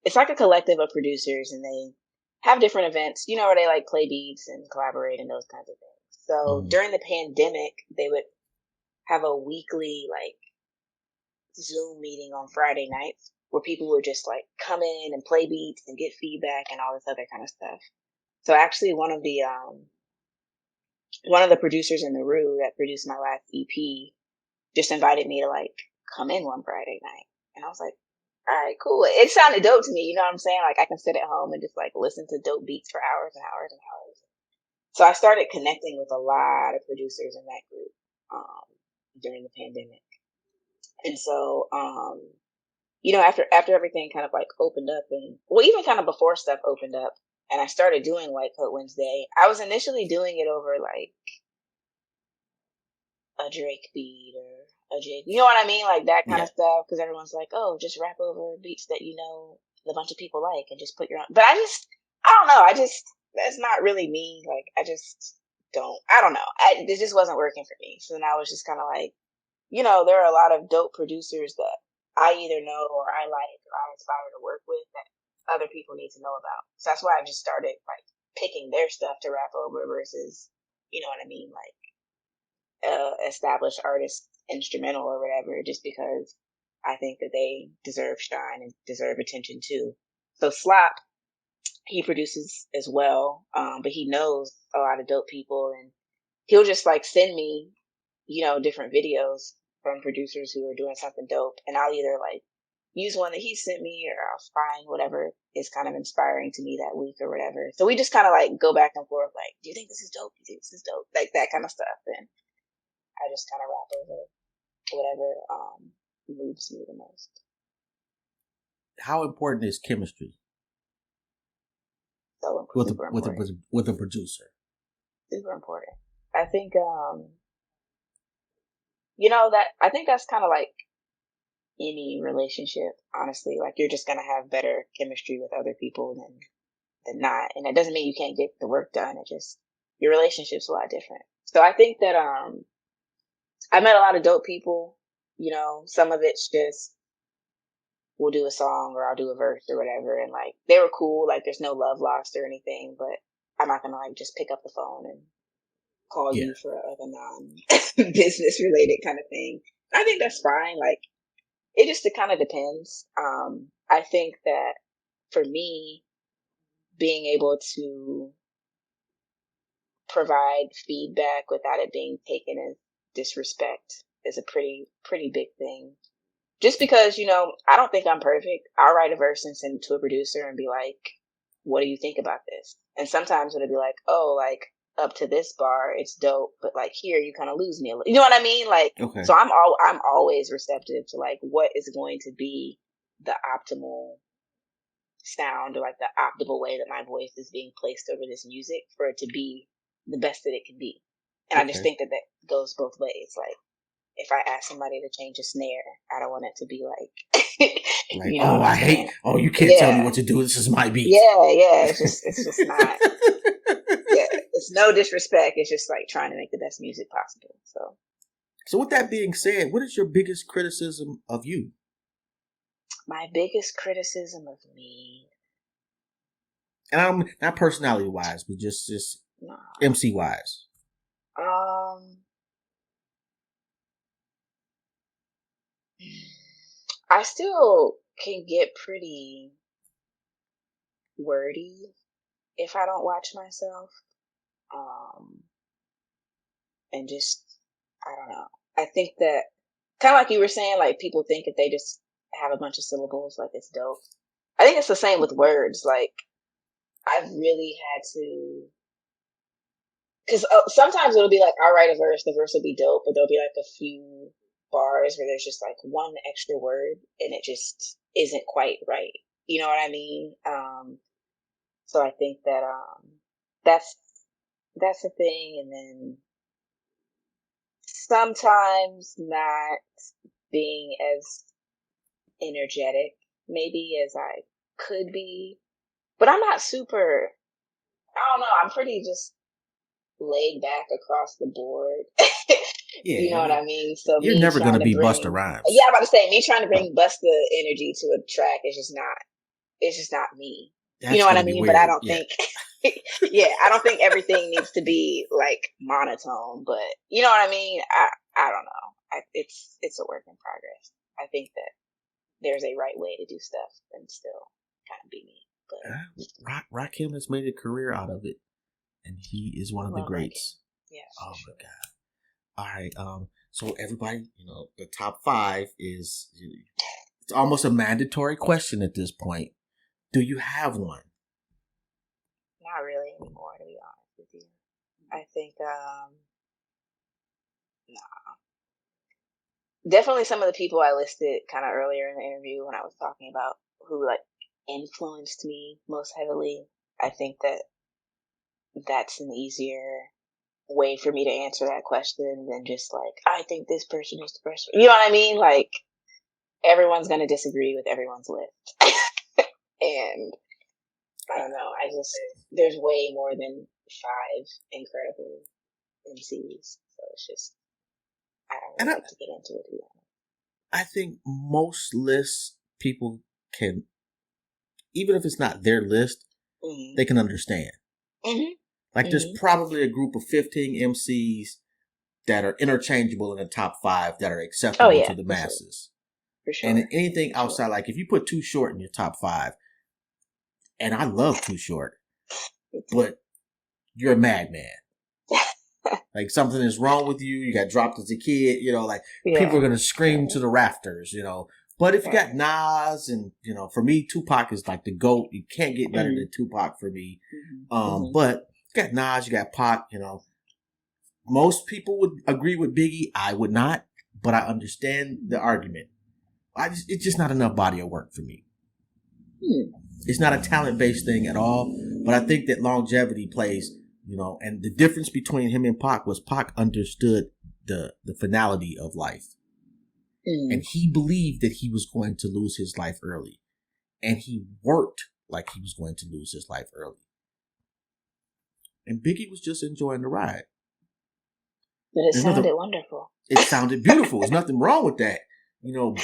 it's like a collective of producers, and they have different events, where they like play beats and collaborate and those kinds of things. So Mm-hmm. during the pandemic, they would have a weekly like Zoom meeting on Friday nights where people would just like come in and play beats and get feedback and all this other kind of stuff. So actually one of the producers in the Rue that produced my last EP just invited me to like come in one Friday night. And I was like, all right, cool. It sounded dope to me. You know what I'm saying? Like I can sit at home and just like listen to dope beats for hours and hours and hours. So I started connecting with a lot of producers in that group during the pandemic. And so, after everything kind of like opened up and well, even kind of before stuff opened up and I started doing White Coat Wednesday, I was initially doing it over like a Drake beat or a Jake, you know what I mean? Like that kind Yeah. of stuff. Cause everyone's like, oh, just rap over beats that, a bunch of people like and just put your own, but I don't know. That's not really me. Like, I don't know. It just wasn't working for me. So then I was just kind of like, there are a lot of dope producers that I either know or I like or I aspire to work with that other people need to know about. So that's why I just started like picking their stuff to rap over versus, you know what I mean? Like, established artist instrumental or whatever, just because I think that they deserve shine and deserve attention too. So Slop, he produces as well, but he knows a lot of dope people, and he'll just like send me, different videos from producers who are doing something dope, and I'll either like use one that he sent me or I'll find whatever is kind of inspiring to me that week or whatever. So we just kind of like go back and forth, like, do you think this is dope? Do you think this is dope? Like that kind of stuff. And I just kind of rap over whatever moves me the most. How important is chemistry So with super important. with a producer? Super important. I think that I think that's kind of like any relationship, honestly. Like you're just gonna have better chemistry with other people than not. And that doesn't mean you can't get the work done. It just your relationship's a lot different. So I think that I met a lot of dope people. Some of it's just we'll do a song or I'll do a verse or whatever, and like they were cool. Like there's no love lost or anything, but I'm not gonna like just pick up the phone and call Yeah. you for a non business related kind of thing. I think that's fine. Like it just kind of depends. I think that for me, being able to provide feedback without it being taken as disrespect is a pretty big thing. Just because, I don't think I'm perfect. I'll write a verse and send it to a producer and be like, what do you think about this? And sometimes it'll be like, oh, like up to this bar, it's dope, but like here you kind of lose me a little. You know what I mean? Like, Okay. so I'm always receptive to like what is going to be the optimal sound or like the optimal way that my voice is being placed over this music for it to be the best that it can be. And I just think that that goes both ways. Like, if I ask somebody to change a snare, I don't want it to be like, Like, you know, I hate. Oh, you can't tell me what to do. This is my beat. Yeah. It's just not. Yeah, it's no disrespect. It's just like trying to make the best music possible. So with that being said, what is your biggest criticism of you? My biggest criticism of me, And I'm not personality wise, but just nah. MC wise. I still can get pretty wordy if I don't watch myself. And just, I don't know. I think that, kind of like you were saying, like people think if they just have a bunch of syllables, like it's dope. I think it's the same with words. Like, I've really had to, because sometimes it'll be like, I'll write a verse, the verse will be dope, but there'll be like a few bars where there's just like one extra word and it just isn't quite right. You know what I mean? So I think that that's the thing. And then sometimes not being as energetic maybe as I could be, but I'm not super, I don't know, I'm pretty just laid back across the board. Yeah, you know what I mean? So you're never going to be Busta Rhymes. Yeah, I'm about to say, me trying to bring Busta energy to a track is just not, it's just not me. You know what I mean? But I don't think, I don't think everything needs to be like monotone, but you know what I mean? I don't know. It's a work in progress. I think that there's a right way to do stuff and still kind of be me. But Rakim has made a career out of it, and he is one of the greats. Yeah. Oh my God. All right. So everybody, the top 5 is, it's almost a mandatory question at this point. Do you have one? Not really anymore, to be honest with you. I think, nah. Definitely some of the people I listed kind of earlier in the interview when I was talking about who like influenced me most heavily. I think that that's an easier way for me to answer that question than just like, I think this person is the person. You know what I mean? Like, everyone's going to disagree with everyone's list. And I don't know. There's way more than 5 incredible MCs. So it's just, I don't really like to get into it, to be honest. I think most lists people can, even if it's not their list, they can understand. Mm-hmm. Like there's probably a group of 15 MCs that are interchangeable in the top 5 that are acceptable to the masses. For sure. And anything outside, like if you put Too Short in your top 5, and I love Too Short, but you're a madman. Like something is wrong with you. You got dropped as a kid. People are gonna scream to the rafters. But if you got Nas and for me, Tupac is like the GOAT. You can't get better than Tupac for me. But you got Nas, you got Pac. Most people would agree with Biggie. I would not, but I understand the argument. It's just not enough body of work for me. It's not a talent-based thing at all, but I think that longevity plays, and the difference between him and Pac was Pac understood the finality of life. And he believed that he was going to lose his life early. And he worked like he was going to lose his life early. And Biggie was just enjoying the ride. But it sounded wonderful. It sounded beautiful. There's nothing wrong with that.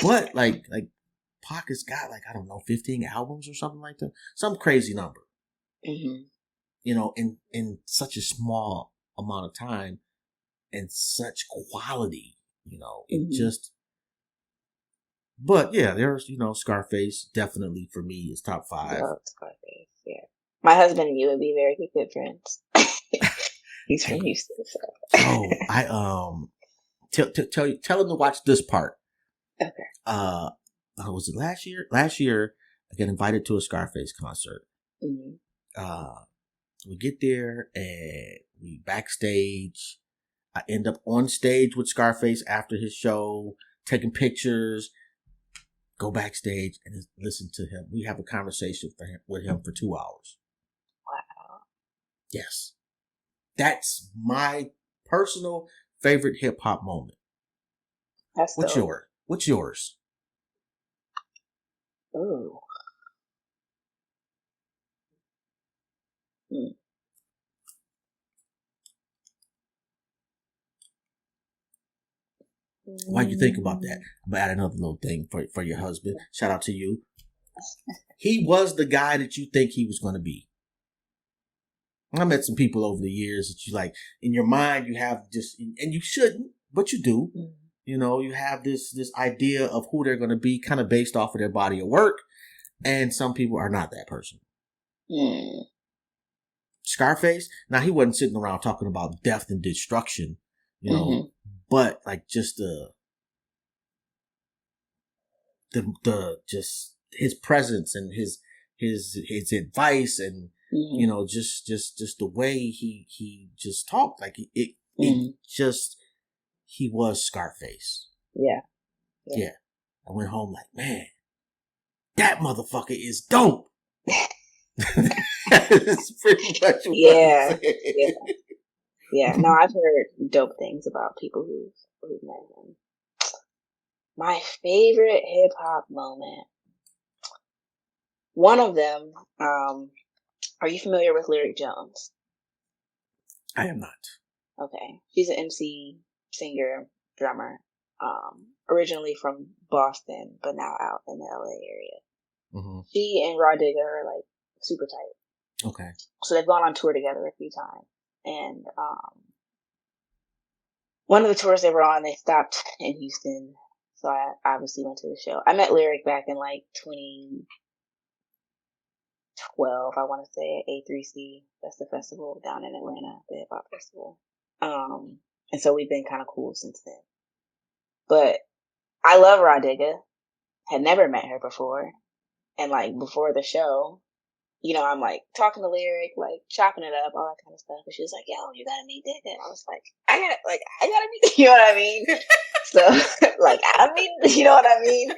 But like Pac has got 15 albums or something like that. Some crazy number. In such a small amount of time and such quality, it just, but yeah, there's, Scarface definitely for me is top 5. I love Scarface, yeah. My husband and you would be very good friends. He's from Houston, so. Oh, tell him to watch this part. Okay. Was it last year? Last year, I got invited to a Scarface concert. We get there and we backstage. I end up on stage with Scarface after his show, taking pictures. Go backstage and listen to him. We have a conversation with him for 2 hours. Wow. Yes. That's my personal favorite hip hop moment. That's What's dope. yours? What's yours? Ooh. Hmm. While you think about that, I'm gonna add another little thing for your husband. Shout out to you. He was the guy that you think he was going to be. I met some people over the years that you like in your mind. You have just, and you shouldn't, but you do. Mm. You know, you have this idea of who they're going to be, kind of based off of their body of work. And some people are not that person. Mm. Scarface, now he wasn't sitting around talking about death and destruction, you know, but like just the just his presence and his advice and you know just the way he just talked, like it just, he was Scarface. Yeah. I went home like, man, that motherfucker is dope. That's pretty much what Yeah. I'm saying. Yeah. No, I've heard dope things about people who've met him. My favorite hip hop moment. One of them, are you familiar with Lyric Jones? I am not. Okay. She's an MC, singer, drummer, originally from Boston, but now out in the LA area. Mm-hmm. She and Raw Digga are like super tight. Okay. So they've gone on tour together a few times. And one of the tours they were on, they stopped in Houston. So I obviously went to the show. I met Lyric back in like 2012, I want to say, at A3C. That's the festival down in Atlanta, the hip hop festival. And so we've been kind of cool since then. But I love Raw Digga. Had never met her before. And like before the show, you know, I'm like talking to Lyric, like chopping it up, all that kind of stuff. And she was like, yo, you gotta meet Digga. I was like, I gotta meet, you know what I mean? So like, you know what I mean?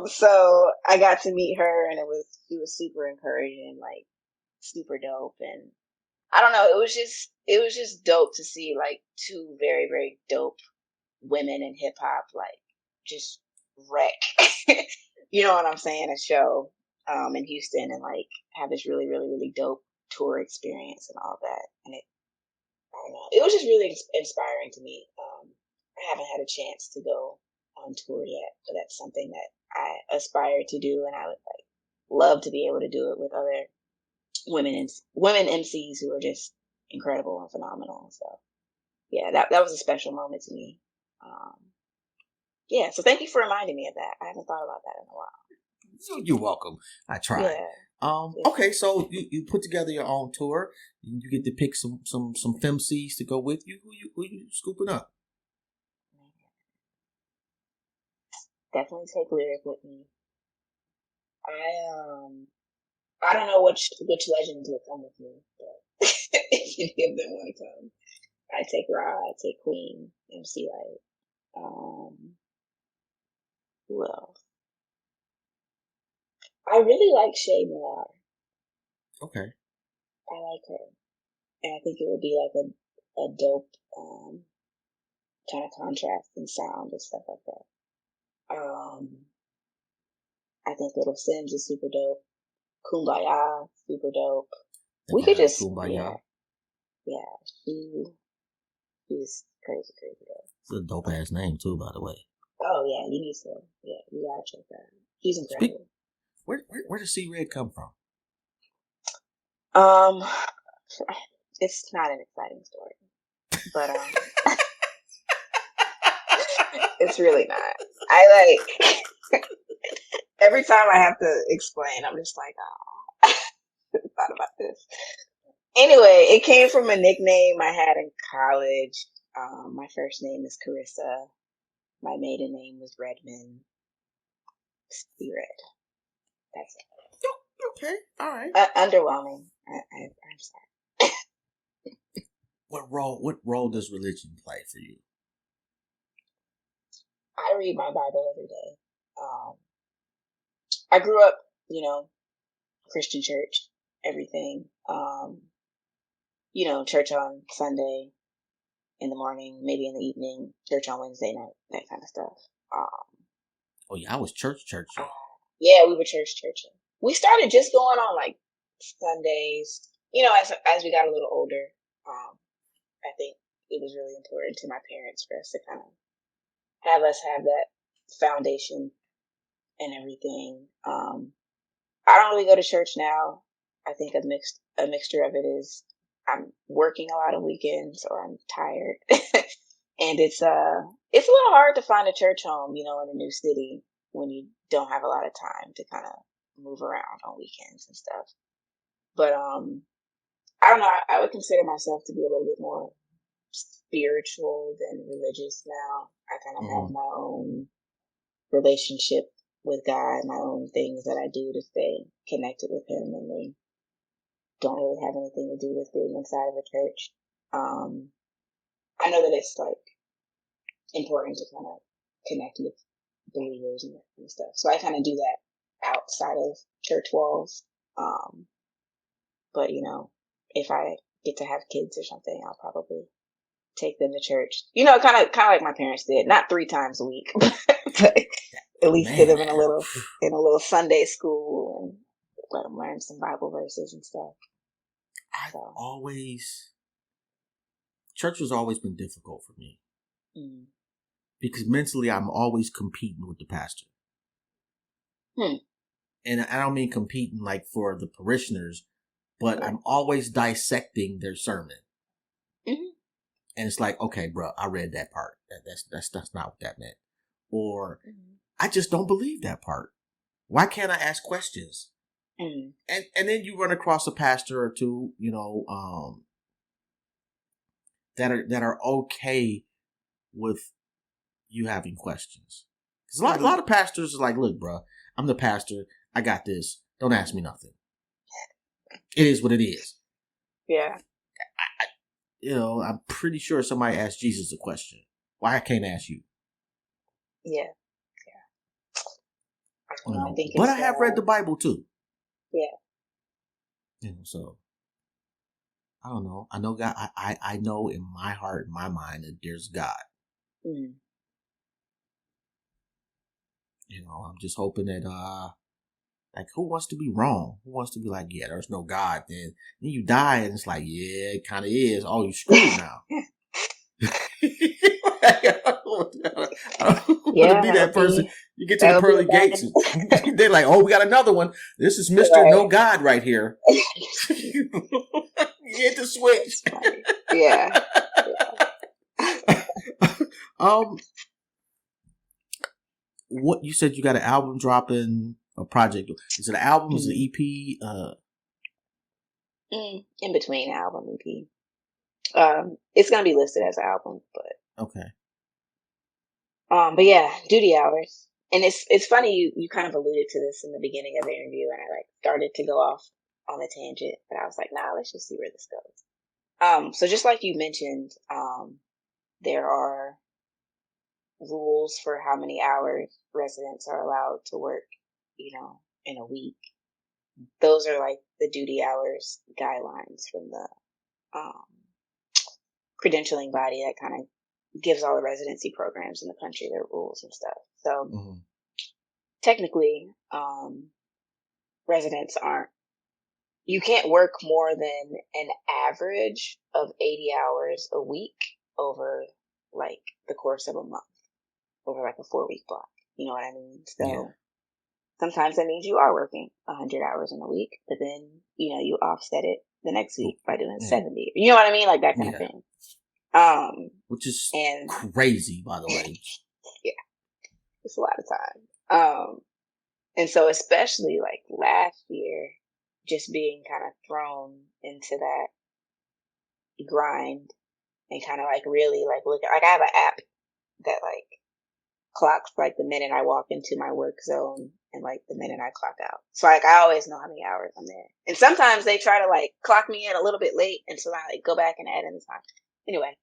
So I got to meet her and she was super encouraging, like super dope. And I don't know, it was just dope to see like two very, very dope women in hip hop, like just wreck, you know what I'm saying? A show, in Houston and like have this really, really, really dope tour experience and all that. And I don't know, it was just really inspiring to me. I haven't had a chance to go on tour yet, but that's something that I aspire to do, and I would like love to be able to do it with other women MCs who are just incredible and phenomenal. So yeah, that was a special moment to me. Yeah, so thank you for reminding me of that. I haven't thought about that in a while. You're welcome. I tried. Yeah. Okay, so you put together your own tour. You get to pick some femcs to go with you. Who you scooping up? Definitely take Lyric with me. I don't know which legends will come with me, but if any of them want to come, I take Ra, I take Queen, MC Light. Who else? I really like Shay Noir. Okay. I like her, and I think it would be like a dope kind of contrast in sound and stuff like that. I think Little Sims is super dope. Kumbaya, super dope. We could just Kumbaya. Yeah. She's crazy, crazy dope. It's a dope ass name too, by the way. Oh yeah, you need to. Yeah, you gotta check that out. She's incredible. Where does C Red come from? It's not an exciting story, but it's really not. I like every time I have to explain, I'm just like, oh, thought about this. Anyway, it came from a nickname I had in college. My first name is Carissa. My maiden name was Redmond. C Red. That's it. Okay, all right. Underwhelming. I'm sorry. What role does religion play for you? I read my Bible every day. I grew up, Christian church, everything. Church on Sunday in the morning, maybe in the evening, church on Wednesday night, that kind of stuff. Oh yeah, I was churchy. Yeah, we were churching. We started just going on like Sundays. As we got a little older, I think it was really important to my parents for us to kind of have us have that foundation and everything. I don't really go to church now. I think a mixture of it is I'm working a lot of weekends or I'm tired. And it's a little hard to find a church home, in a new city when you don't have a lot of time to kind of move around on weekends and stuff. But I don't know, I would consider myself to be a little bit more spiritual than religious now. I kind of have my own relationship with God, my own things that I do to stay connected with Him, and they don't really have anything to do with being inside of a church. I know that it's like important to kind of connect with believers and that kind of stuff. So I kind of do that outside of church walls. But if I get to have kids or something, I'll probably take them to church. Kind of like my parents did, not 3 times a week, but at least get them in a little Sunday school and let them learn some Bible verses and stuff. Church has always been difficult for me. Because mentally I'm always competing with the pastor. And I don't mean competing like for the parishioners, but I'm always dissecting their sermon. And it's like, okay, bro, I read that part. That's not what that meant. Or I just don't believe that part. Why can't I ask questions? And then you run across a pastor or two, that are okay with you having questions. Because a lot of pastors are like, look, bro, I'm the pastor. I got this. Don't ask me nothing. It is what it is. Yeah. I'm pretty sure somebody asked Jesus a question. Why I can't ask you? Yeah. But I have read the Bible too. Yeah. So I don't know. I know God. I know in my heart, in my mind, that there's God. I'm just hoping that like, who wants to be wrong? Who wants to be like, yeah, there's no God? Then you die, and it's like, yeah, it kind of is. Oh, you screwed now. I don't want to be that person. You get to the pearly gates, and they're like, oh, we got another one. This is Mr. No God right here. You hit the switch. Yeah. What you said, you got an album dropping, a project? Is it an album? Is it an EP? In between album EP. It's gonna be listed as an album, but okay. But yeah, duty hours, and it's funny you kind of alluded to this in the beginning of the interview, and I started to go off on a tangent, but I was like, nah, let's just see where this goes. So just like you mentioned, there are rules for how many hours residents are allowed to work, in a week. Those are like the duty hours guidelines from the credentialing body that kind of gives all the residency programs in the country their rules and stuff. So technically, residents you can't work more than an average of 80 hours a week over like the course of a month, over like a 4-week block. You know what I mean? So sometimes that means you are working 100 hours in a week, but then, you offset it the next week by doing 70. You know what I mean? Like that kind of thing. Which is crazy, by the way. Yeah. It's a lot of time. And so especially like last year, just being kind of thrown into that grind and kind of like really like look, like I have an app that like clocks like the minute I walk into my work zone and like the minute I clock out. So like I always know how many hours I'm there. And sometimes they try to like clock me in a little bit late, and so I like go back and add in the time. Anyway,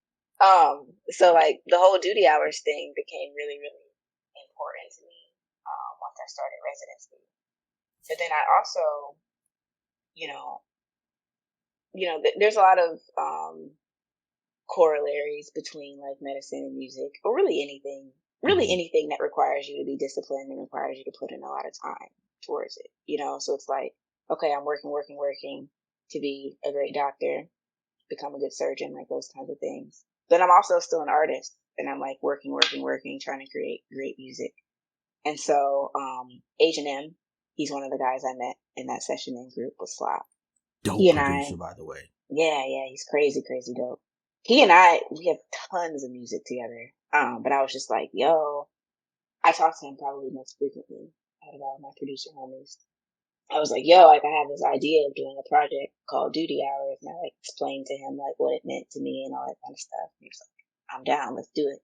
so like the whole duty hours thing became really, really important to me once I started residency. But then I also, you know, there's a lot of corollaries between like medicine and music, or really anything that requires you to be disciplined and requires you to put in a lot of time towards it, so it's like, okay, I'm working to be a great doctor, become a good surgeon, like those kinds of things, but I'm also still an artist, and I'm like working, trying to create great music. And so H&M, he's one of the guys I met in that session in group with Slop. Dope He and producer, by the way. Yeah, he's crazy dope. He and I, we have tons of music together. But I was just like, yo, I talk to him probably most frequently out of all my producer homies. I was like, yo, like I have this idea of doing a project called Duty Hours, and I like explained to him like what it meant to me and all that kind of stuff. And he was like, I'm down, let's do it.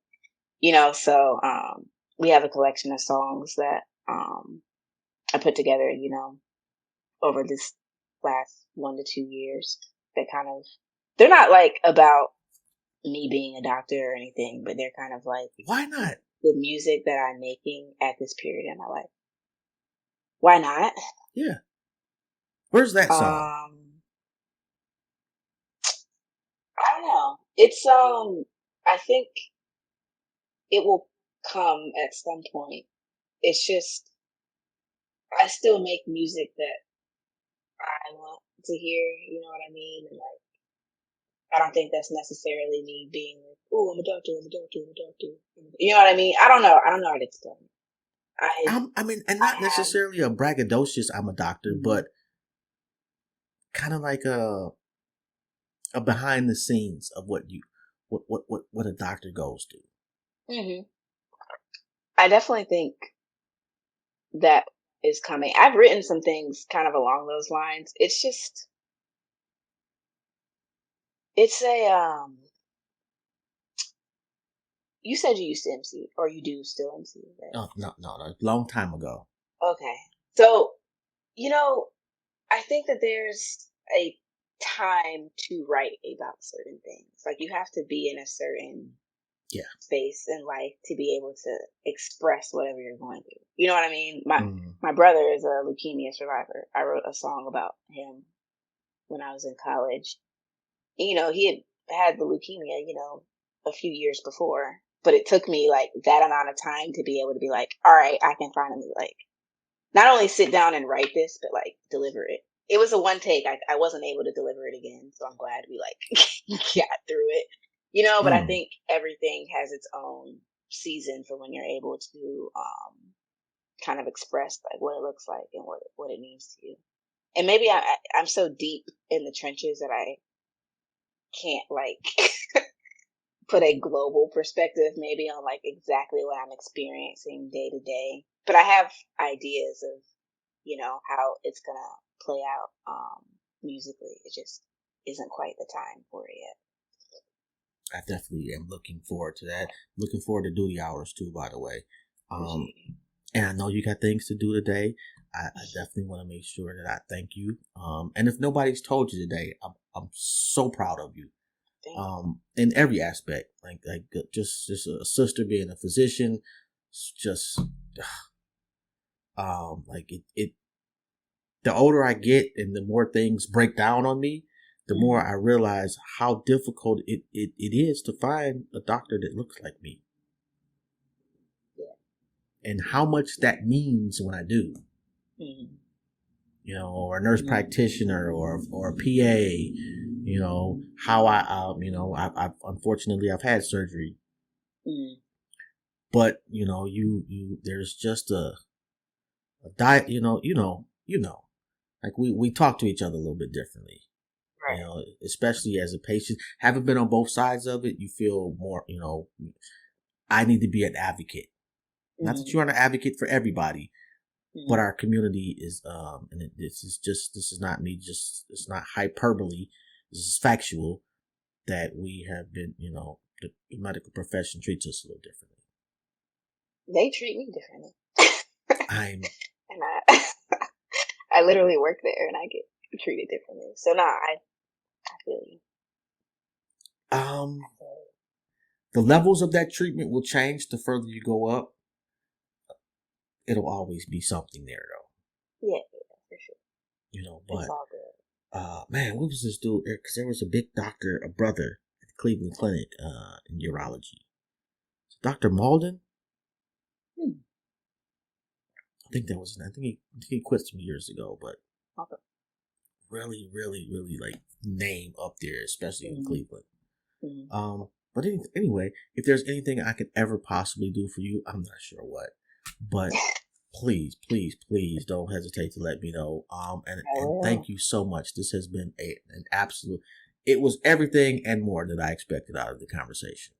So we have a collection of songs that I put together, over this last 1 to 2 years that they're not like about me being a doctor or anything, but they're kind of like, why not? The music that I'm making at this period in my life. Why not? Yeah. Where's that song? I don't know. It's I think it will come at some point. It's just I still make music that I want to hear, you know what I mean? And like I don't think that's necessarily me being like, oh, I'm a doctor. You know what I mean? I don't know how to explain it. I mean, and not necessarily a braggadocious I'm a doctor, but kind of like a behind the scenes of what a doctor goes through. Mm-hmm. I definitely think that is coming. I've written some things kind of along those lines. It's just, it's a, you said you used to MC, or you do still MC, right? Oh, no, long time ago. Okay. So, I think that there's a time to write about certain things. Like you have to be in a certain space in life to be able to express whatever you're going through. You know what I mean? My brother is a leukemia survivor. I wrote a song about him when I was in college. He had the leukemia, a few years before, but it took me like that amount of time to be able to be like, all right, I can finally like not only sit down and write this, but like deliver it. It was a one take. I wasn't able to deliver it again, so I'm glad we like got through it. But I think everything has its own season for when you're able to kind of express like what it looks like and what it means to you. And maybe I'm so deep in the trenches that I can't like put a global perspective maybe on like exactly what I'm experiencing day to day. But I have ideas of, how it's gonna play out musically. It just isn't quite the time for it yet. I definitely am looking forward to that. Looking forward to Duty Hours too, by the way. And I know you got things to do today. I definitely want to make sure that I thank you. And if nobody's told you today, I'm so proud of you. In every aspect, like just a sister being a physician, just like it. The older I get and the more things break down on me, the more I realize how difficult it is to find a doctor that looks like me. And how much that means when I do. Or a nurse practitioner or a PA, how I've unfortunately I've had surgery. But, there's just a diet, like we talk to each other a little bit differently. Right. Especially as a patient, having been on both sides of it, you feel more, I need to be an advocate. Not that you're an advocate for everybody, but our community is, and this is not me, it's not hyperbole. This is factual that we have been, the medical profession treats us a little differently. They treat me differently. I'm And I, I literally work there and I get treated differently. So nah, I feel you. um I feel the levels of that treatment will change the further you go up. It'll always be something there though. you. Yeah, for sure. You know, It's but all good. man, what was this dude? Because there was a big doctor, a brother at the Cleveland Clinic, in urology. Dr. Malden? Hmm. I think he quit some years ago, but Okay. really, really, really like name up there, especially in Mhm. Cleveland. Mhm. But anyway, if there's anything I could ever possibly do for you, I'm not sure what, but please, please, please don't hesitate to let me know. I And will. thank you so much. This has been an absolute, it was everything and more than I expected out of the conversation.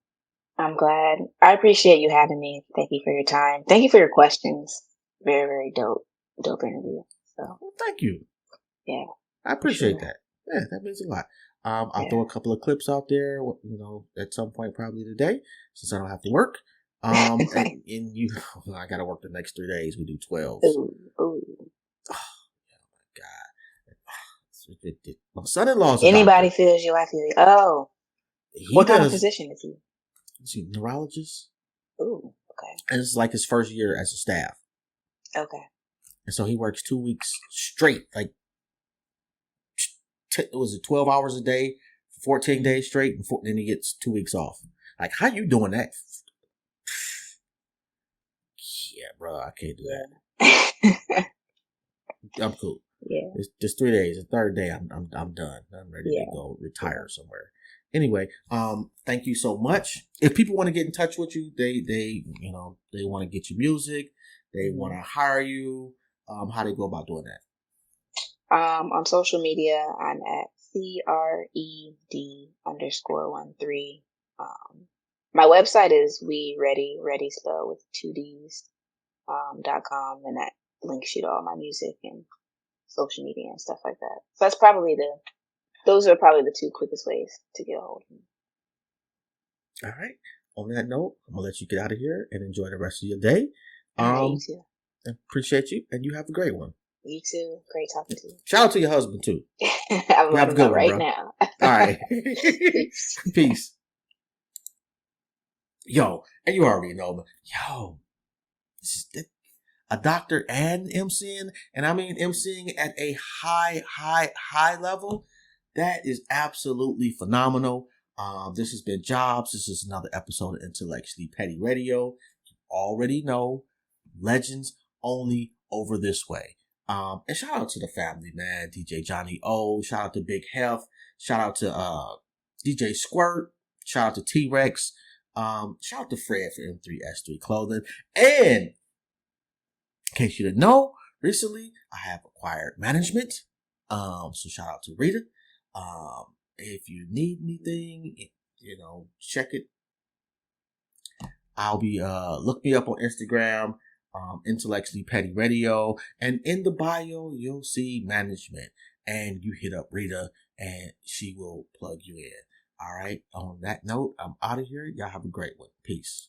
I'm glad. I appreciate you having me. Thank you for your time. Thank you for your questions. Very, very dope interview. So Well, thank you. yeah, I for appreciate sure. that. Yeah, that means a lot. I'll throw Yeah. a couple of clips out there, at some point probably today, since I don't have to work. And you, I got to work the next 3 days. We do 12s. Ooh, ooh. Oh, God. My son-in-law's a Anybody doctor. feels you, I feel you. Oh, He what kind of does, position is he? is he a neurologist? Ooh, okay. And it's like his first year as a staff. Okay. And so he works 2 weeks straight, like, was it 12 hours a day, 14 days straight, and then he gets 2 weeks off. Like, how you doing that? Yeah, bro, I can't do that. I'm cool. Yeah. It's just 3 days. The third day, I'm done. I'm ready to Yeah. go retire somewhere. Anyway, thank you so much. If people want to get in touch with you, they want to get your music, they want to hire you. How do they go about doing that? On social media, I'm at CRED_13. My website is ready spelled with 2Ds, .com, and that links you to all my music and social media and stuff like that. So those are probably the two quickest ways to get a hold of me. All right. On that note, I'm gonna let you get out of here and enjoy the rest of your day. All right, you too. Appreciate you, and you have a great one. You too. Great talking to you. Shout out to your husband too. I'm You have a letting good know one, right bro. now. All right. Peace. Peace. Yo, and you already know, man. Yo, this is a doctor and MCing, and I mean MCing at a high level. That is absolutely phenomenal. This has been Jobs. This is another episode of Intellectually Petty Radio. You already know, legends only over this way. And shout out to the family, man. DJ Johnny O. Shout out to Big Health. Shout out to DJ Squirt. Shout out to T-Rex. Shout out to Fred for M3S3 Clothing. And in case you didn't know, recently I have acquired management. So shout out to Rita. If you need anything, check it. I'll be look me up on Instagram, Intellectually Petty Radio, and in the bio you'll see management, and you hit up Rita and she will plug you in. All right. On that note, I'm out of here. Y'all have a great one. Peace.